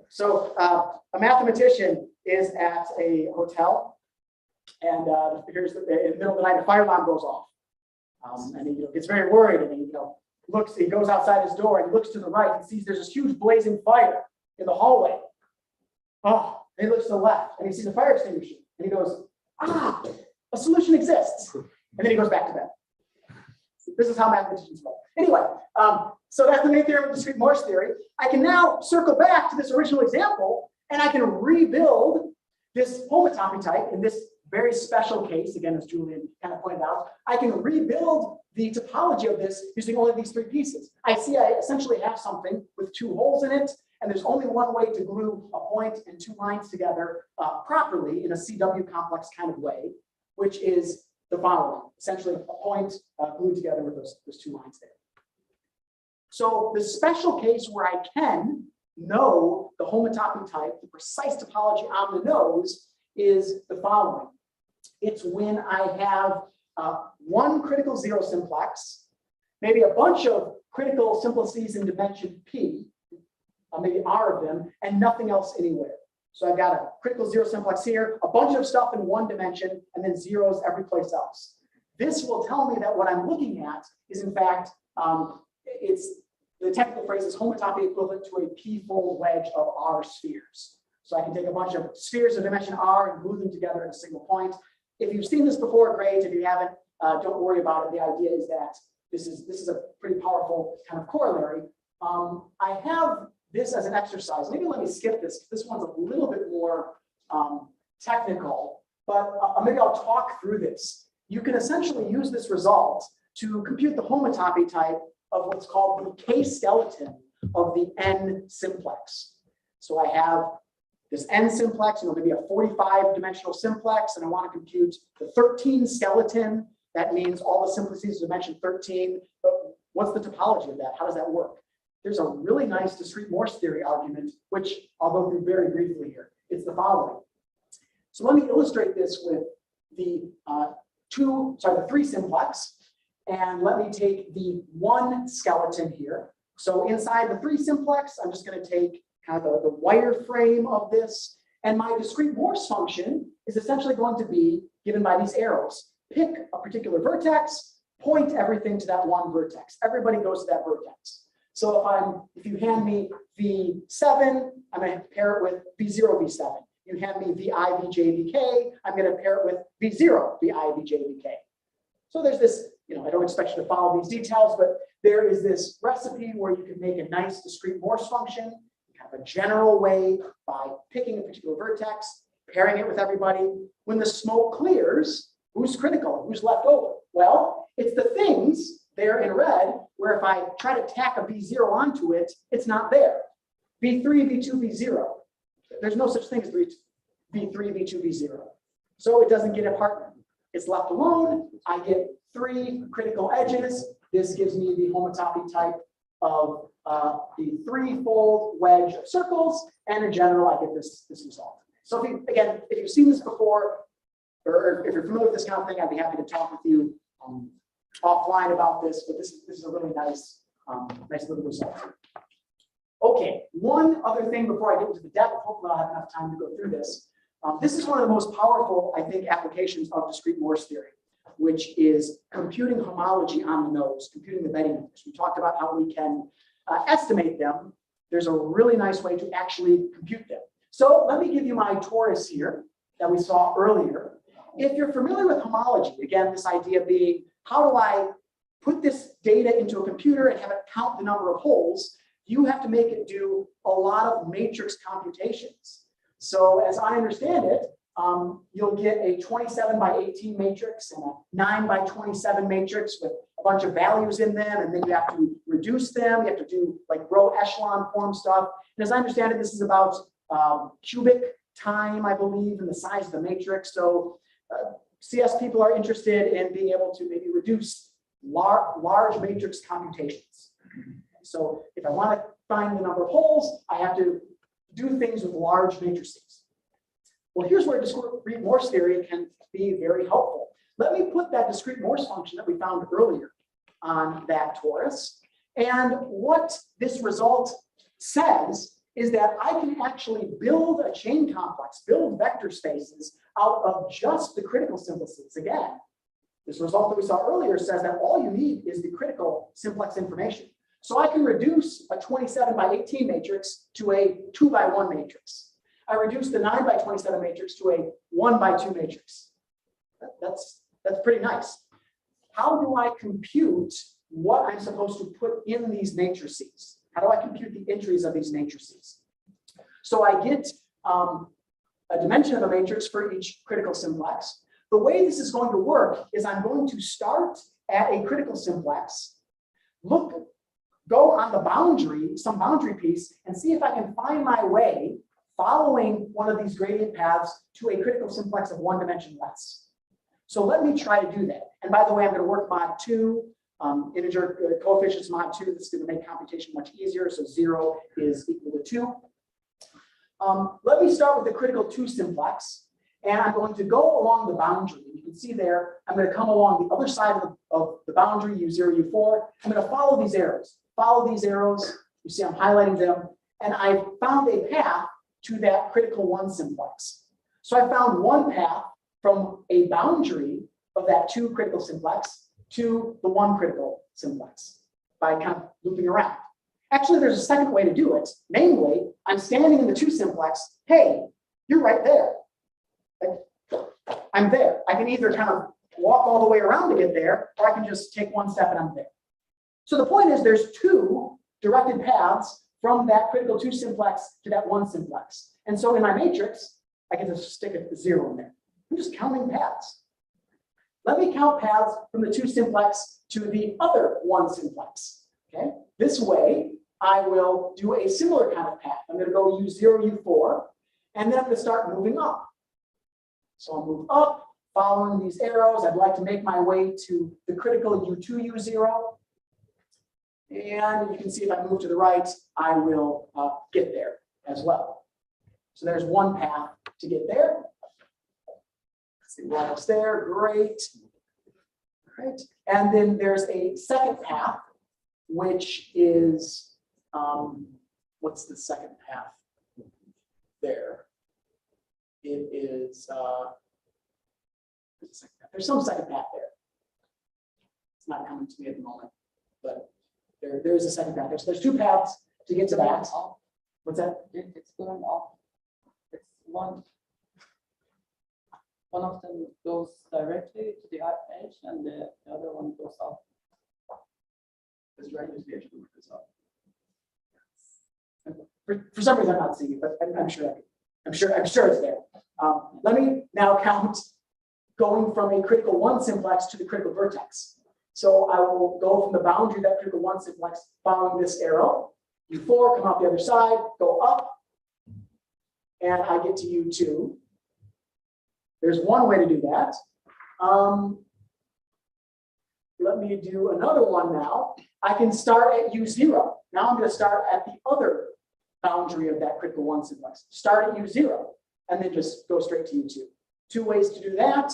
So a mathematician is at a hotel, and here's in the middle of the night, a fire alarm goes off, and he gets very worried, and he looks. He goes outside his door and looks to the right and sees there's this huge blazing fire in the hallway. Oh, and he looks to the left and he sees a fire extinguisher, and he goes, a solution exists, and then he goes back to bed. This is how mathematicians work. Anyway, so that's the main theorem of discrete Morse theory. I can now circle back to this original example, and I can rebuild this homotopy type in this very special case. Again, as Julian kind of pointed out, I can rebuild the topology of this using only these 3 pieces. I essentially have something with 2 holes in it, and there's only one way to glue a point and 2 lines together properly in a CW complex kind of way, which is the following: essentially a point glued together with those 2 lines there. So the special case where I can know the homotopy type, the precise topology on the nose, is the following. It's when I have 1 critical 0 simplex, maybe a bunch of critical simplices in dimension P, maybe R of them, and nothing else anywhere. So I've got a critical 0 simplex here, a bunch of stuff in 1 dimension, and then zeros every place else. This will tell me that what I'm looking at is, in fact, the technical phrase is homotopy equivalent to a p-fold wedge of R spheres. So I can take a bunch of spheres of dimension R and glue them together in a single point. If you've seen this before, great. If you haven't, don't worry about it. The idea is that this is a pretty powerful kind of corollary. I have this as an exercise. Maybe let me skip this. This one's a little bit more technical, but maybe I'll talk through this. You can essentially use this result to compute the homotopy type of what's called the K-skeleton of the N simplex. So I have this N simplex, maybe a 45-dimensional simplex, and I want to compute the 13 skeleton. That means all the simplices dimension 13. But what's the topology of that? How does that work? There's a really nice discrete Morse theory argument, which I'll go through very briefly here. It's the following. So let me illustrate this with the three simplex, and let me take the one skeleton here. So inside the three simplex, I'm just going to take kind of the wireframe of this, and my discrete Morse function is essentially going to be given by these arrows. Pick a particular vertex, point everything to that one vertex. Everybody goes to that vertex. So if you hand me V7, I'm going to pair it with V0, V7. You hand me VI, Vj, Vk, I'm going to pair it with V0, Vi, Vj, Vk. So there's this, I don't expect you to follow these details, but there is this recipe where you can make a nice discrete Morse function, kind of a general way by picking a particular vertex, pairing it with everybody. When the smoke clears, who's critical? Who's left over? Well, it's the things there in red, where if I try to tack a V0 onto it, it's not there. V3, V2, V0. There's no such thing as V3, V2, V0. So it doesn't get a partner. It's left alone. I get 3 critical edges. This gives me the homotopy type of the 3-fold wedge of circles. And in general, I get this result. So if you've seen this before, or if you're familiar with this kind of thing, I'd be happy to talk with you offline about this, but this is a really nice little result. Okay, one other thing before I get into the depth, hopefully I'll have enough time to go through this. This is one of the most powerful, I think, applications of discrete Morse theory, which is computing homology on the nose, computing the Betti numbers. We talked about how we can estimate them. There's a really nice way to actually compute them. So let me give you my torus here that we saw earlier. If you're familiar with homology, again, this idea being, how do I put this data into a computer and have it count the number of holes? You have to make it do a lot of matrix computations. So as I understand it, you'll get a 27 by 18 matrix and a 9 by 27 matrix with a bunch of values in them, and then you have to reduce them. You have to do like row echelon form stuff. And as I understand it, this is about cubic time, I believe, and the size of the matrix. So CS people are interested in being able to maybe reduce large matrix computations. So if I want to find the number of holes, I have to do things with large matrices. Well, here's where discrete Morse theory can be very helpful. Let me put that discrete Morse function that we found earlier on that torus. And what this result says is that I can actually build a chain complex, build vector spaces out of just the critical simplices. Again, this result that we saw earlier says that all you need is the critical simplex information. So I can reduce a 27 by 18 matrix to a 2 by 1 matrix. I reduce the 9 by 27 matrix to a 1 by 2 matrix. That's pretty nice. How do I compute what I'm supposed to put in these matrices? How do I compute the entries of these matrices? So I get a dimension of a matrix for each critical simplex. The way this is going to work is I'm going to start at a critical simplex, go on the boundary, some boundary piece, and see if I can find my way following one of these gradient paths to a critical simplex of 1 dimension less. So let me try to do that. And by the way, I'm going to work mod 2, integer coefficients mod 2. This is going to make computation much easier. So 0 is equal to 2. Let me start with the critical 2 simplex. And I'm going to go along the boundary. You can see there, I'm going to come along the other side of the boundary, U0, U4. I'm going to follow these arrows. Follow these arrows. You see I'm highlighting them. And I found a path to that critical 1 simplex. So I found one path from a boundary of that 2 critical simplex to the 1 critical simplex by kind of looping around. Actually, there's a second way to do it. Namely, I'm standing in the 2 simplex. Hey, you're right there. I'm there. I can either kind of walk all the way around to get there, or I can just take one step and I'm there. So the point is there's two directed paths from that critical 2 simplex to that 1 simplex. And so in my matrix, I can just stick a 0 in there. I'm just counting paths. Let me count paths from the 2 simplex to the other 1 simplex. Okay. This way, I will do a similar kind of path. I'm going to go U0, U4, and then I'm going to start moving up. So I'll move up, following these arrows. I'd like to make my way to the critical U2, U0. And you can see if I move to the right, I will get there as well. So there's one path to get there. Let's see, we're almost there. Great. All right. And then there's a second path, which is, what's the second path there? It is, there's some second path there. It's not coming to me at the moment, but there is a second path there. So there's two paths to get to that. What's that? It's going off. It's one of them goes directly to the edge and the other one goes off. It's directly to the edge of the work. For some reason I'm not seeing it, but I'm sure it's there. Let me now count going from a critical 1 simplex to the critical vertex. So I will go from the boundary of that critical 1 simplex following this arrow. U4, come out the other side, go up, and I get to U2. There's one way to do that. Let me do another one now. I can start at U0. Now I'm going to start at the other boundary of that critical 1 simplex. Start at U0, and then just go straight to U2. Two ways to do that.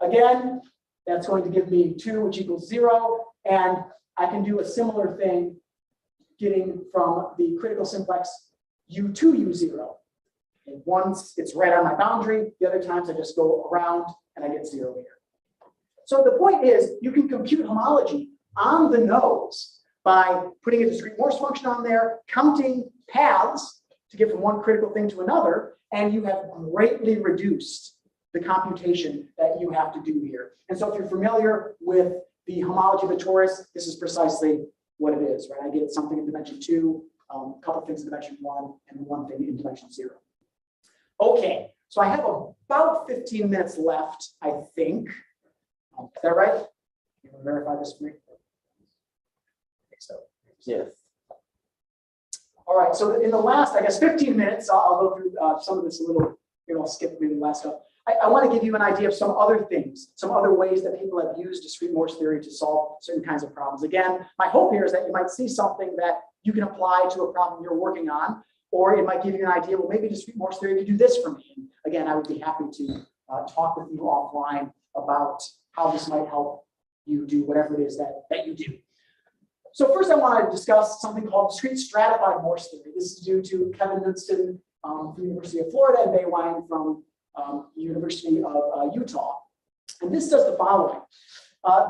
Again, that's going to give me 2, which equals 0. And I can do a similar thing getting from the critical simplex U2, U0. And once it's right on my boundary, the other times I just go around and I get 0 here. So the point is, you can compute homology on the nose by putting a discrete Morse function on there, counting paths to get from one critical thing to another, and you have greatly reduced the computation that you have to do here. And so if you're familiar with the homology of a torus, this is precisely what it is, right? I get something in dimension 2, a couple things in dimension 1, and one thing in dimension 0. Okay, so I have about 15 minutes left, I think. Is that right? Can you verify this for me? I think so. Yes. All right, so in the last, I guess, 15 minutes, I'll go through some of this a little, I'll skip maybe the last stuff. I want to give you an idea of some other things, some other ways that people have used discrete Morse theory to solve certain kinds of problems. Again, my hope here is that you might see something that you can apply to a problem you're working on, or it might give you an idea, well, maybe discrete Morse theory could do this for me. And again, I would be happy to talk with you offline about how this might help you do whatever it is that you do. So first I want to discuss something called discrete stratified Morse theory. This is due to Kevin Knudsen from the University of Florida and Bei Wang from University of Utah. And this does the following.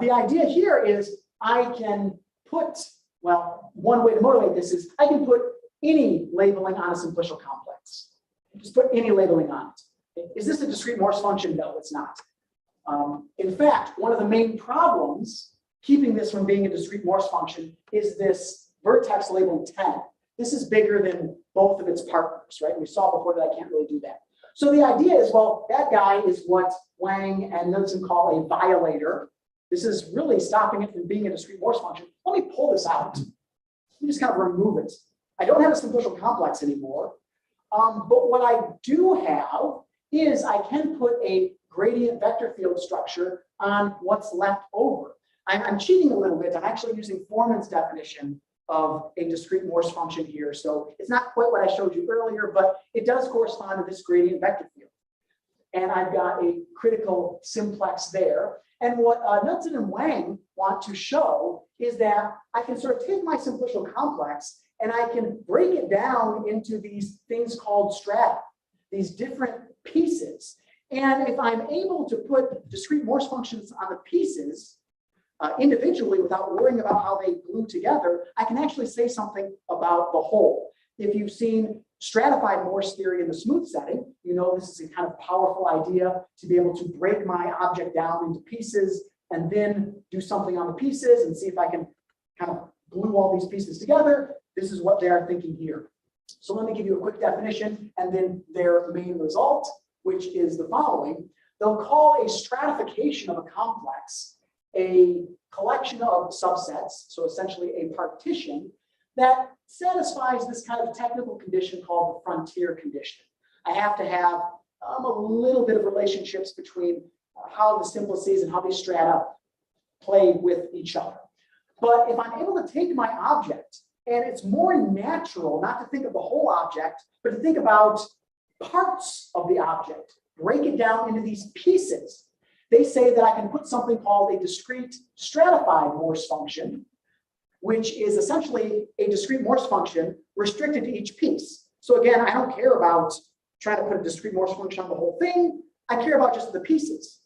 The idea here is I can put, well, one way to motivate this is I can put any labeling on a simplicial complex. Just put any labeling on it. Is this a discrete Morse function? No, it's not. In fact, one of the main problems keeping this from being a discrete Morse function is this vertex labeled 10. This is bigger than both of its partners, right? We saw before that I can't really do that. So the idea is, well, that guy is what Wang and Knudsen call a violator. This is really stopping it from being a discrete Morse function. Let me pull this out. Let me just kind of remove it. I don't have a simplicial complex anymore. But what I do have is I can put a gradient vector field structure on what's left over. I'm cheating a little bit. I'm actually using Forman's definition of a discrete Morse function here. So it's not quite what I showed you earlier, but it does correspond to this gradient vector field. And I've got a critical simplex there. And what Knudsen and Wang want to show is that I can sort of take my simplicial complex and I can break it down into these things called strata, these different pieces. And if I'm able to put discrete Morse functions on the pieces individually without worrying about how they glue together, I can actually say something about the whole. If you've seen stratified Morse theory in the smooth setting, you know this is a kind of powerful idea to be able to break my object down into pieces and then do something on the pieces and see if I can kind of glue all these pieces together. This is what they are thinking here. So let me give you a quick definition and then their main result, which is the following. They'll call a stratification of a complex a collection of subsets, so essentially a partition that satisfies this kind of technical condition called the frontier condition. I have to have a little bit of relationships between how the simplices and how these strata play with each other. But if I'm able to take my object, and it's more natural not to think of the whole object, but to think about parts of the object, break it down into these pieces. They say that I can put something called a discrete stratified Morse function, which is essentially a discrete Morse function restricted to each piece. So again, I don't care about trying to put a discrete Morse function on the whole thing. I care about just the pieces.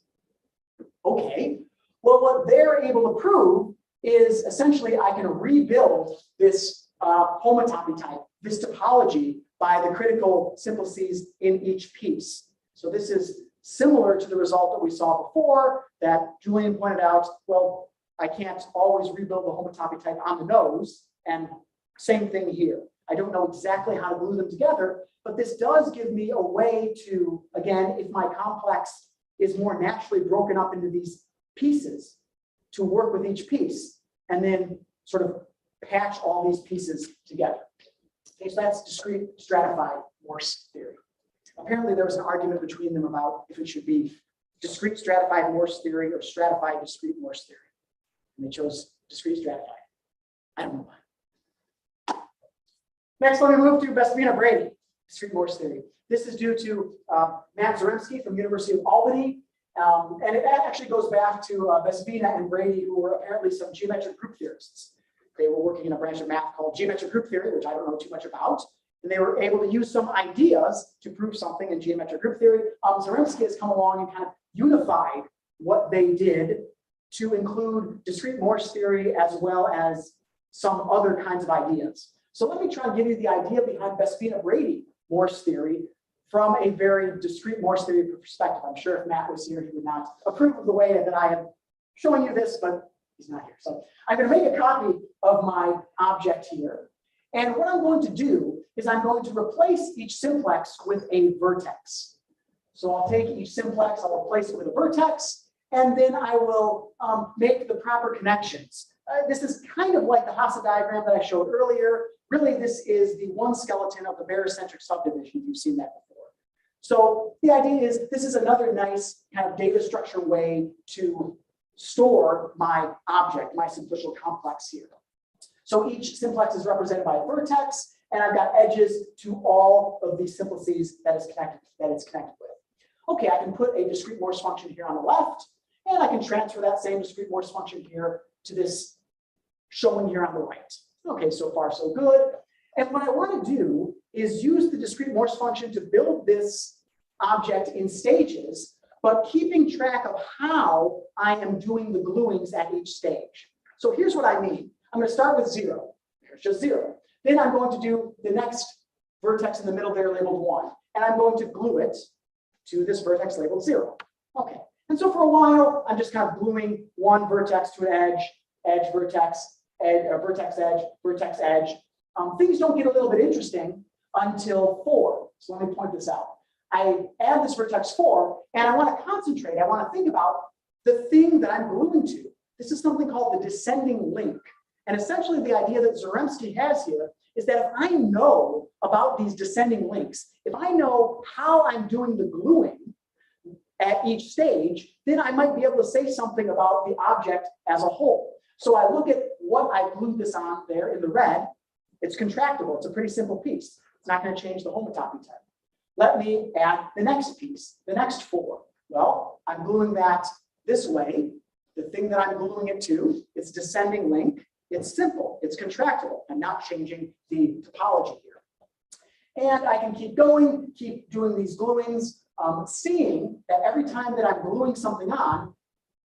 Okay, well, what they're able to prove is essentially I can rebuild this homotopy type, this topology, by the critical simplices in each piece. So this is similar to the result that we saw before that Julian pointed out, well, I can't always rebuild the homotopy type on the nose, and same thing here. I don't know exactly how to glue them together, but this does give me a way to, again, if my complex is more naturally broken up into these pieces, to work with each piece and then sort of patch all these pieces together. Okay, so that's discrete stratified Morse theory. Apparently there was an argument between them about if it should be discrete stratified Morse theory or stratified discrete Morse theory. And they chose discrete stratified. I don't know why. Next, let me move to Bestvina-Brady, discrete Morse theory. This is due to Matt Zaremski from University of Albany. And it actually goes back to Bestvina and Brady, who were apparently some geometric group theorists. They were working in a branch of math called geometric group theory, which I don't know too much about. And they were able to use some ideas to prove something in geometric group theory. Zaremski has come along and kind of unified what they did to include discrete Morse theory as well as some other kinds of ideas. So let me try and give you the idea behind Bestvina-Brady Morse theory from a very discrete Morse theory perspective. I'm sure if Matt was here, he would not approve of the way that I am showing you this, but he's not here. So I'm going to make a copy of my object here. And what I'm going to do is I'm going to replace each simplex with a vertex. So I'll take each simplex, I'll replace it with a vertex, and then I will make the proper connections. This is kind of like the Hasa diagram that I showed earlier. Really, this is the one skeleton of the barycentric subdivision. You've seen that before. So the idea is this is another nice kind of data structure way to store my object, my simplicial complex here. So each simplex is represented by a vertex, and I've got edges to all of these simplices that it's connected with. Okay, I can put a discrete Morse function here on the left, and I can transfer that same discrete Morse function here to this showing here on the right. Okay, so far so good. And what I want to do is use the discrete Morse function to build this object in stages, but keeping track of how I am doing the gluings at each stage. So here's what I mean. I'm going to start with 0. Here's just 0. Then I'm going to do the next vertex in the middle there labeled 1. And I'm going to glue it to this vertex labeled 0. Okay. And so for a while, I'm just kind of gluing one vertex to an edge, edge, vertex, edge, vertex, edge, vertex, edge. Things don't get a little bit interesting until 4. So let me point this out. I add this vertex 4, and I want to concentrate. I want to think about the thing that I'm gluing to. This is something called the descending link. And essentially the idea that Zaremski has here is that if I know about these descending links, if I know how I'm doing the gluing at each stage, then I might be able to say something about the object as a whole. So I look at what I glued this on there in the red. It's contractible. It's a pretty simple piece. It's not going to change the homotopy type. Let me add the next piece, the next 4. Well, I'm gluing that this way. The thing that I'm gluing it to, it's descending link. It's simple, it's contractible. I'm not changing the topology here. And I can keep going, keep doing these gluings, seeing that every time that I'm gluing something on,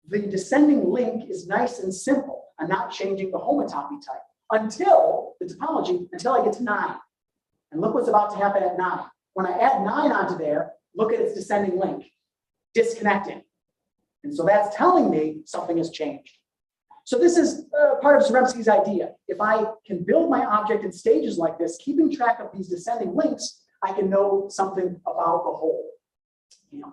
the descending link is nice and simple. I'm not changing the homotopy type until the topology, until I get to 9. And look what's about to happen at 9. When I add 9 onto there, look at its descending link, disconnecting. And so that's telling me something has changed. So this is part of Zaremski's idea. If I can build my object in stages like this, keeping track of these descending links, I can know something about the whole.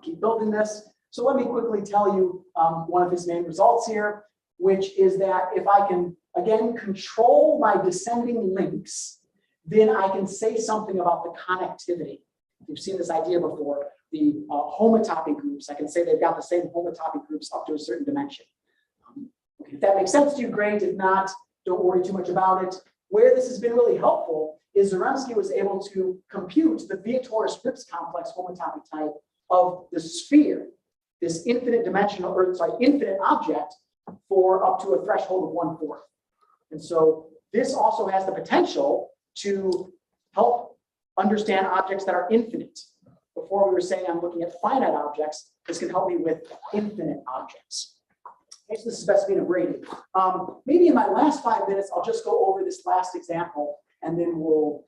Keep building this. So let me quickly tell you one of his main results here, which is that if I can, again, control my descending links, then I can say something about the connectivity. You've seen this idea before, the homotopy groups. I can say they've got the same homotopy groups up to a certain dimension. If that makes sense to you, great. If not, don't worry too much about it. Where this has been really helpful is Zaremski was able to compute the Vietoris-Rips complex homotopy type of the sphere, this infinite object for up to a threshold of 1/4. And so this also has the potential to help understand objects that are infinite. Before we were saying I'm looking at finite objects, this can help me with infinite objects. Okay, so this is Bestvina-Brady. Maybe in my last 5 minutes, I'll just go over this last example, and then we'll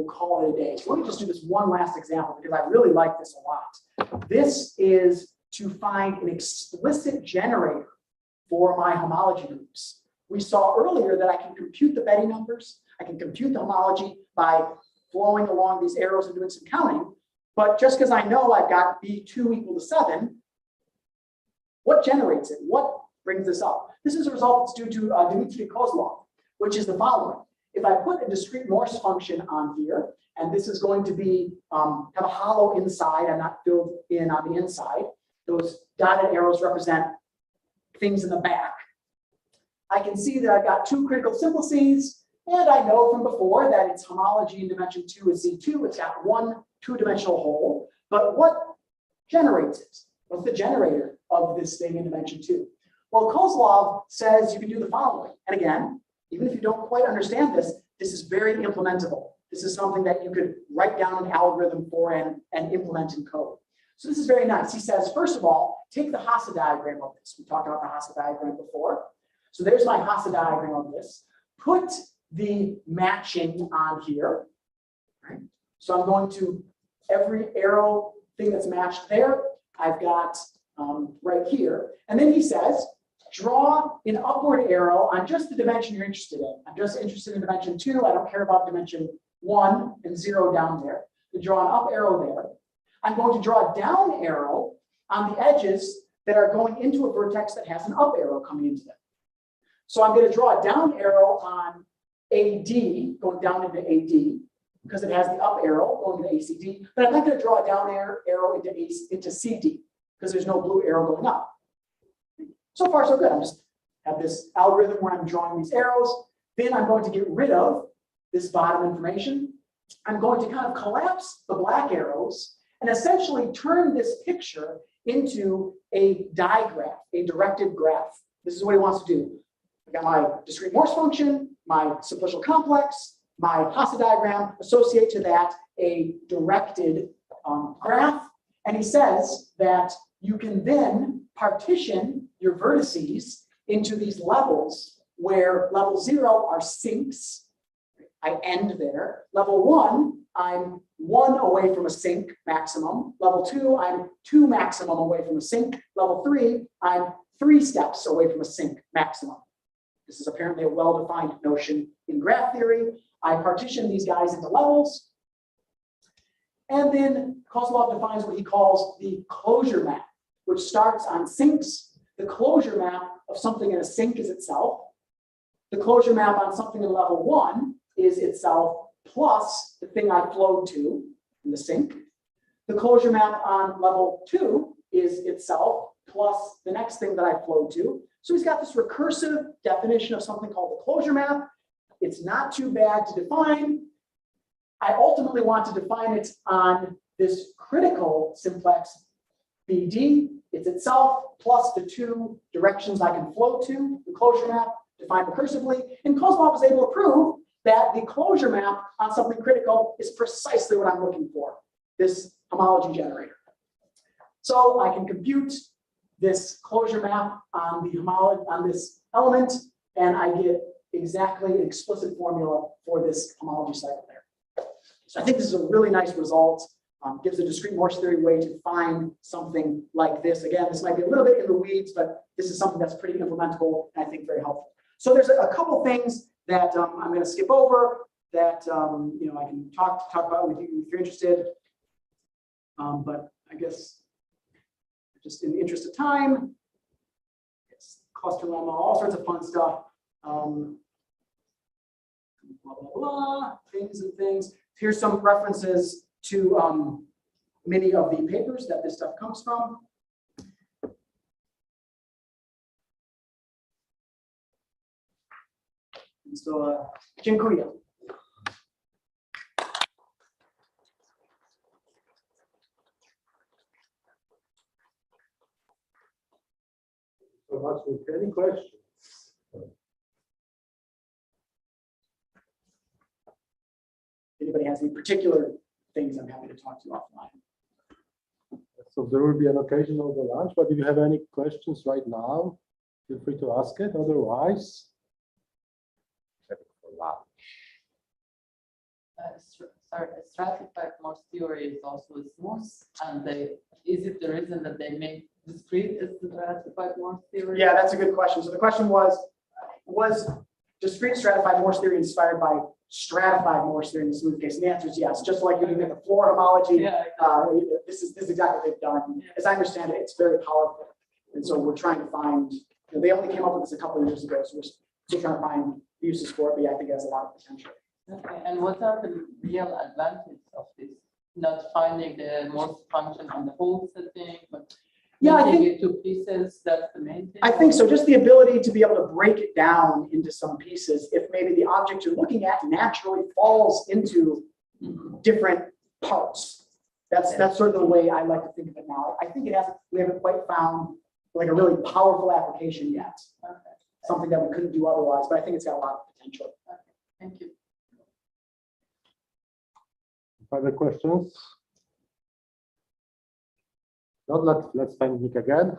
call it a day. So let me just do this one last example because I really like this a lot. This is to find an explicit generator for my homology groups. We saw earlier that I can compute the Betti numbers. I can compute the homology by flowing along these arrows and doing some counting. But just because I know I've got B2 equal to 7, what generates it? What brings this up? This is a result that's due to Dmitry Kozlov, which is the following. If I put a discrete Morse function on here, and this is going to be have a hollow inside and not filled in on the inside, those dotted arrows represent things in the back. I can see that I've got 2 critical simplices, and I know from before that its homology in dimension 2 is Z2. It's got one 2-dimensional hole. But what generates it? What's the generator of this thing in dimension 2? Well, Kozlov says you can do the following. And again, even if you don't quite understand this, this is very implementable. This is something that you could write down an algorithm for and implement in code. So this is very nice. He says, first of all, take the Hasa diagram of this. We talked about the Hasa diagram before. So there's my Hasa diagram of this. Put the matching on here. Right? So I'm going to every arrow thing that's matched there, I've got right here. And then he says, draw an upward arrow on just the dimension you're interested in. I'm just interested in dimension 2. I don't care about dimension 1 and 0 down there. You draw an up arrow there. I'm going to draw a down arrow on the edges that are going into a vertex that has an up arrow coming into them. So I'm going to draw a down arrow on AD, going down into AD, because it has the up arrow going to ACD, but I'm not going to draw a down arrow into CD, because there's no blue arrow going up. So far, so good. I just have this algorithm where I'm drawing these arrows. Then I'm going to get rid of this bottom information. I'm going to kind of collapse the black arrows and essentially turn this picture into a digraph, a directed graph. This is what he wants to do. I got my discrete Morse function, my simplicial complex, my Hasa diagram, associate to that a directed graph. And he says that you can then partition your vertices into these levels where level 0 are sinks. I end there. Level 1, I'm 1 away from a sink maximum. Level 2, I'm 2 maximum away from a sink. Level 3, I'm 3 steps away from a sink maximum. This is apparently a well-defined notion in graph theory. I partition these guys into levels. And then Kozlov defines what he calls the closure map, which starts on sinks. The closure map of something in a sink is itself. The closure map on something in level 1 is itself plus the thing I flowed to in the sink. The closure map on level 2 is itself plus the next thing that I flowed to. So he's got this recursive definition of something called the closure map. It's not too bad to define. I ultimately want to define it on this critical simplex BD. It's itself plus the 2 directions I can flow to, the closure map defined recursively. And Kozlov was able to prove that the closure map on something critical is precisely what I'm looking for, this homology generator. So I can compute this closure map on the homology on this element, and I get exactly an explicit formula for this homology cycle there. So I think this is a really nice result. Gives a discrete Morse theory way to find something like this. Again, this might be a little bit in the weeds, but this is something that's pretty implementable and I think very helpful. So there's a couple things that I'm going to skip over that I can talk about with you if you're interested. But I guess just in the interest of time, it's cluster lemma, all sorts of fun stuff. Blah, blah, blah, things and things. Here's some references to many of the papers that this stuff comes from. And so, dziękuję. So much with any questions? Anybody has any particular things, I'm happy to talk to you offline. So there will be an occasional lunch, but if you have any questions right now, feel free to ask it. Otherwise, set it for lunch. Stratified Morse theory is also a Morse, and is it the reason that they make discrete as the stratified Morse theory? Yeah, that's a good question. So the question was discrete stratified Morse theory inspired by stratified Morse theory in the smooth case? And the answer is yes. Just like looking at the floor homology, Yeah. this is exactly what they've done. As I understand it, it's very powerful. And so we're trying to find, they only came up with this a couple of years ago, so we're still trying to find uses for it, but yeah, I think it has a lot of potential. Okay, and what are the real advantages of this? Not finding the Morse function on the whole setting, but Yeah, I making think- it to pieces, that's the main thing? I think so. Just the ability to be able to break it down into some pieces, if maybe the object you're looking at naturally falls into different parts. That's sort of the way I like to think of it now. I think we haven't quite found like a really powerful application yet. Okay, Something that we couldn't do otherwise, but I think it's got a lot of potential. thank you. Further questions? Not, let's thank Nick again.